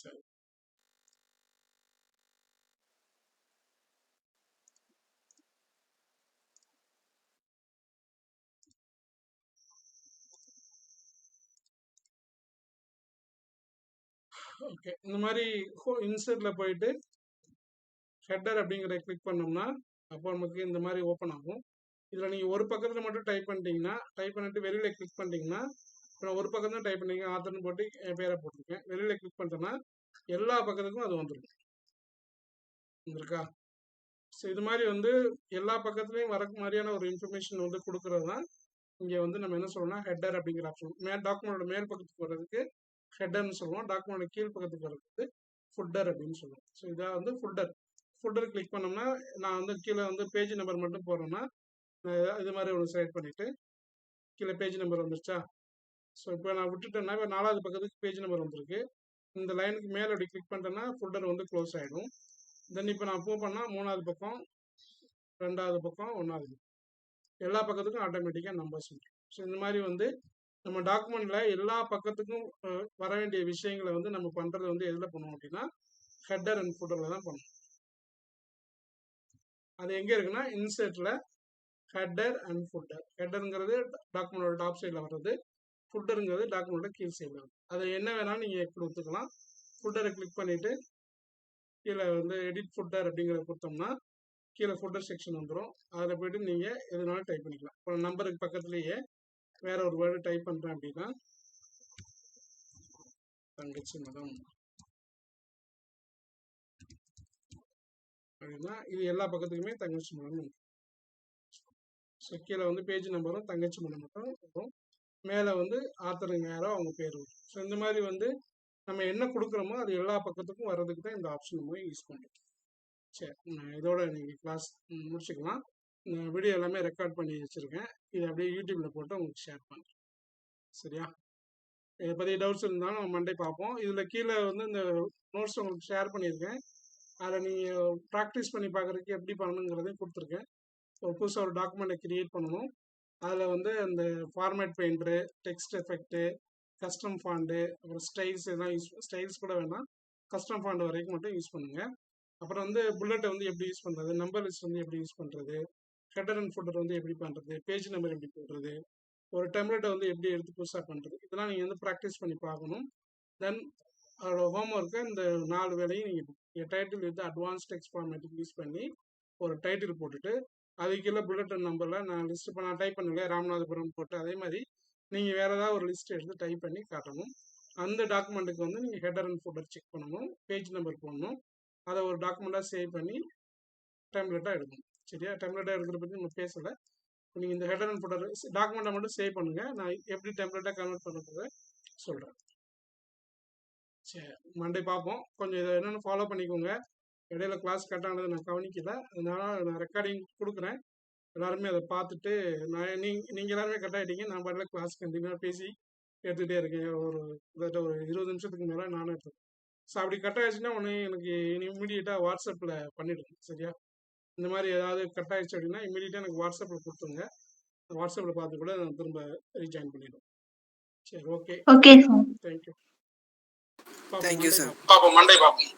ஓகே, இந்த மாதிரி இன்சர்ட்டில் போயிட்டு ஹெட்டர் அப்படிங்கிறத கிளிக் பண்ணோம்னா அப்போ நமக்கு இந்த மாதிரி ஓப்பன் ஆகும். இதில் நீங்கள் ஒரு பக்கத்தில் மட்டும் டைப் பண்ணிட்டு வெளியில் கிளிக் பண்ணிட்டீங்கன்னா, இப்போ நான் ஒரு பக்கம் தான் டைப் பண்ணிங்க, ஆத்தர்னு போட்டு என் பேரை போட்டிருக்கேன். வெளியில் கிளிக் பண்ணிட்டேன்னா எல்லா பக்கத்துக்கும் அது வந்துருக்கா. ஸோ இது மாதிரி வந்து எல்லா பக்கத்துலேயும் வர மாதிரியான ஒரு இன்ஃபர்மேஷன் வந்து கொடுக்குறது தான் இங்கே வந்து நம்ம என்ன சொல்லணும்னா ஹெட்டர் அப்படிங்கிற ஆப்ஷன். டாக்குமெண்டோட மேல் பக்கத்துக்கு வர்றதுக்கு ஹெட்டர்னு சொல்லுவோம், டாக்குமெண்ட் கீழ் பக்கத்துக்கு வர்றதுக்கு ஃபுட்டர் அப்படின்னு சொல்லுவோம். ஸோ இதாக வந்து ஃபுட்டர் கிளிக் பண்ணோம்னா நான் வந்து கீழே வந்து பேஜ் நம்பர் மட்டும் போடுறேன்னா இது மாதிரி ஒரு செலக்ட் பண்ணிவிட்டு கீழே பேஜ் நம்பர் வந்துருச்சா. ஸோ இப்போ நான் விட்டுட்டேன்னா இப்போ 4வது பக்கத்துக்கு பேஜ் நம்பர் வந்திருக்கு. இந்த லைனுக்கு மேலே அப்படி கிளிக் பண்ணிட்டேன்னா ஃபுட்டர் வந்து க்ளோஸ் ஆகிடும். தென் இப்போ நான் மூவ் பண்ணால் 3வது பக்கம், 2வது பக்கம், 1வது எல்லா பக்கத்துக்கும் ஆட்டோமேட்டிக்காக நம்பர்ஸ் வந்துடும். ஸோ இந்த மாதிரி வந்து நம்ம டாக்குமெண்ட்டில் எல்லா பக்கத்துக்கும் வர வேண்டிய விஷயங்களை வந்து நம்ம பண்ணுறது வந்து எதில் பண்ணுவோம் அப்படின்னா ஹெட்டர் அண்ட் ஃபுட்டரில் தான் பண்ணுவோம். அது எங்கே இருக்குன்னா இன்சர்ட்டில் ஹெட்டர் அண்ட் ஃபுட்டர். ஹெட்டருங்கிறது டாக்குமெண்டோட டாப் சைடில் வர்றது, ஃபுட்டருங்கிறது டாக்குமெண்டோட கீழ் சைடில் வரும். அதை என்ன வேணாலும் நீங்கள் எப்படி ஒத்துக்கலாம். ஃபுட்டரை கிளிக் பண்ணிவிட்டு கீழே வந்து எடிட் ஃபுட்டர் அப்படிங்கிறத கொடுத்தோம்னா கீழே ஃபுட்டர் செக்ஷன் வந்துடும். அதில் போய்ட்டு நீங்கள் எதுனாலும் டைப் பண்ணிக்கலாம். இப்போ நம்பருக்கு பக்கத்துலேயே வேற ஒரு வேர்டு டைப் பண்ணுறேன் அப்படின்னா தங்கச்சி மதம் அப்படின்னா இது எல்லா பக்கத்துக்குமே தங்கச்சி மதம். ஸோ கீழே வந்து பேஜ் நம்பரும் தங்கச்சி மதம் மட்டும் வரும், மேலே வந்து ஆத்தருங்க யாரோ அவங்க பேர் வரும். ஸோ இந்த மாதிரி வந்து நம்ம என்ன கொடுக்குறோமோ அது எல்லா பக்கத்துக்கும் வர்றதுக்கு தான் இந்த ஆப்ஷன் நம்ம யூஸ் பண்ணுறோம். சரி, இதோட நீங்கள் கிளாஸ் முடிச்சுக்கலாம். இந்த வீடியோ எல்லாமே ரெக்கார்ட் பண்ணி வச்சுருக்கேன், இதை அப்படியே யூடியூப்பில் போட்டு உங்களுக்கு ஷேர் பண்ணுறேன். சரியா? இதை பற்றி டவுட்ஸ் இருந்தாலும் நம்ம மண்டே பார்ப்போம். இதில் கீழே வந்து இந்த நோட்ஸ் உங்களுக்கு ஷேர் பண்ணியிருக்கேன், அதை நீங்கள் ப்ராக்டிஸ் பண்ணி பார்க்குறதுக்கு எப்படி பண்ணணுங்கிறதையும் கொடுத்துருக்கேன். புதுசாக ஒரு டாக்குமெண்ட்டை கிரியேட் பண்ணணும். அதில் வந்து அந்த format painter, text effect, custom font, அப்புறம் ஸ்டைல்ஸ் எல்லாம் ஸ்டைல்ஸ் கூட வேணாம், கஸ்டம் ஃபாண்ட் வரைக்கும் மட்டும் யூஸ் பண்ணுங்கள். அப்புறம் வந்து புல்லட்டை வந்து எப்படி யூஸ் பண்ணுறது, நம்பர் லிஸ்ட் வந்து எப்படி யூஸ் பண்ணுறது, ஹெட்டர் அண்ட் ஃபுட்டர் வந்து எப்படி பண்ணுறது, பேஜ் நம்பர் எப்படி போடுறது, ஒரு டெம்ப்ளேட்டை வந்து எப்படி எடுத்து புதுசாக பண்ணுறது, இதெல்லாம் நீங்கள் வந்து ப்ராக்டிஸ் பண்ணி பார்க்கணும். தென் அதோட ஹோம்ஒர்க்கை இந்த 4 வேலையும் நீங்கள் டைட்டில் வித் அட்வான்ஸ் டெக்ஸ்ட் ஃபார்மேட்டுக்கு யூஸ் பண்ணி ஒரு டைட்டில் போட்டுட்டு அதுக்குள்ள புல்லட் நம்பரில் நான் லிஸ்ட் பண்ண டைப் பண்ணல ராமநாதபுரம் போட்டு அதே மாதிரி நீங்கள் வேறு ஏதாவது ஒரு லிஸ்ட் எடுத்து டைப் பண்ணி காட்டணும். அந்த டாக்குமெண்ட்டுக்கு வந்து நீங்கள் ஹெட்டர் அண்ட் ஃபுட்டர் செக் பண்ணணும், பேஜ் நம்பர் போடணும், அதை ஒரு டாக்குமெண்ட்டாக சேவ் பண்ணி டெம்ப்ளேட்டாக எடுக்கணும். சரியா? டெம்ப்ளேட்டாக எடுக்கிறத பற்றி நம்ம பேசலை. நீங்கள் இந்த ஹெட்டர் அண்ட் ஃபுட்டர் டாக்குமெண்ட்டை மட்டும் சேவ் பண்ணுங்கள். நான் எப்படி டெம்ப்ளேட்டாக கன்வெர்ட் பண்ணுறதை சொல்கிறேன். சரி, மண்டே பார்ப்போம். கொஞ்சம் இதை என்னென்னு ஃபாலோ பண்ணிக்கோங்க. இடையில கிளாஸ் கட் ஆனது நான் கவனிக்கல, அதனால நான் ரெக்கார்டிங் கொடுக்குறேன். எல்லாருமே அதை பார்த்துட்டு நீங்கள் எல்லாருமே கட் ஆகிட்டீங்க. நான் பாட்டில் கிளாஸ் கண்டினியூவாக பேசி எடுத்துகிட்டே இருக்கேன். ஒரு 20 நிமிஷத்துக்கு மேலே நானும் எடுத்துருக்கேன். ஸோ அப்படி கட் ஆகிடுச்சுன்னா உடனே எனக்கு இமீடியட்டாக வாட்ஸ்அப்பில் பண்ணிவிடுங்க. சரியா? இந்த மாதிரி ஏதாவது கட் ஆகிடுச்சு அப்படின்னா இமீடியட்டாக எனக்கு வாட்ஸ்அப்பில் கொடுத்துருங்க. வாட்ஸ்அப்பில் பார்த்து கூட நான் திரும்ப ரீஜாயின் பண்ணிவிடுவேன். சரி, okay, okay sir. Thank you. Thank you sir. பார்ப்போம், மண்டே பார்ப்போம்.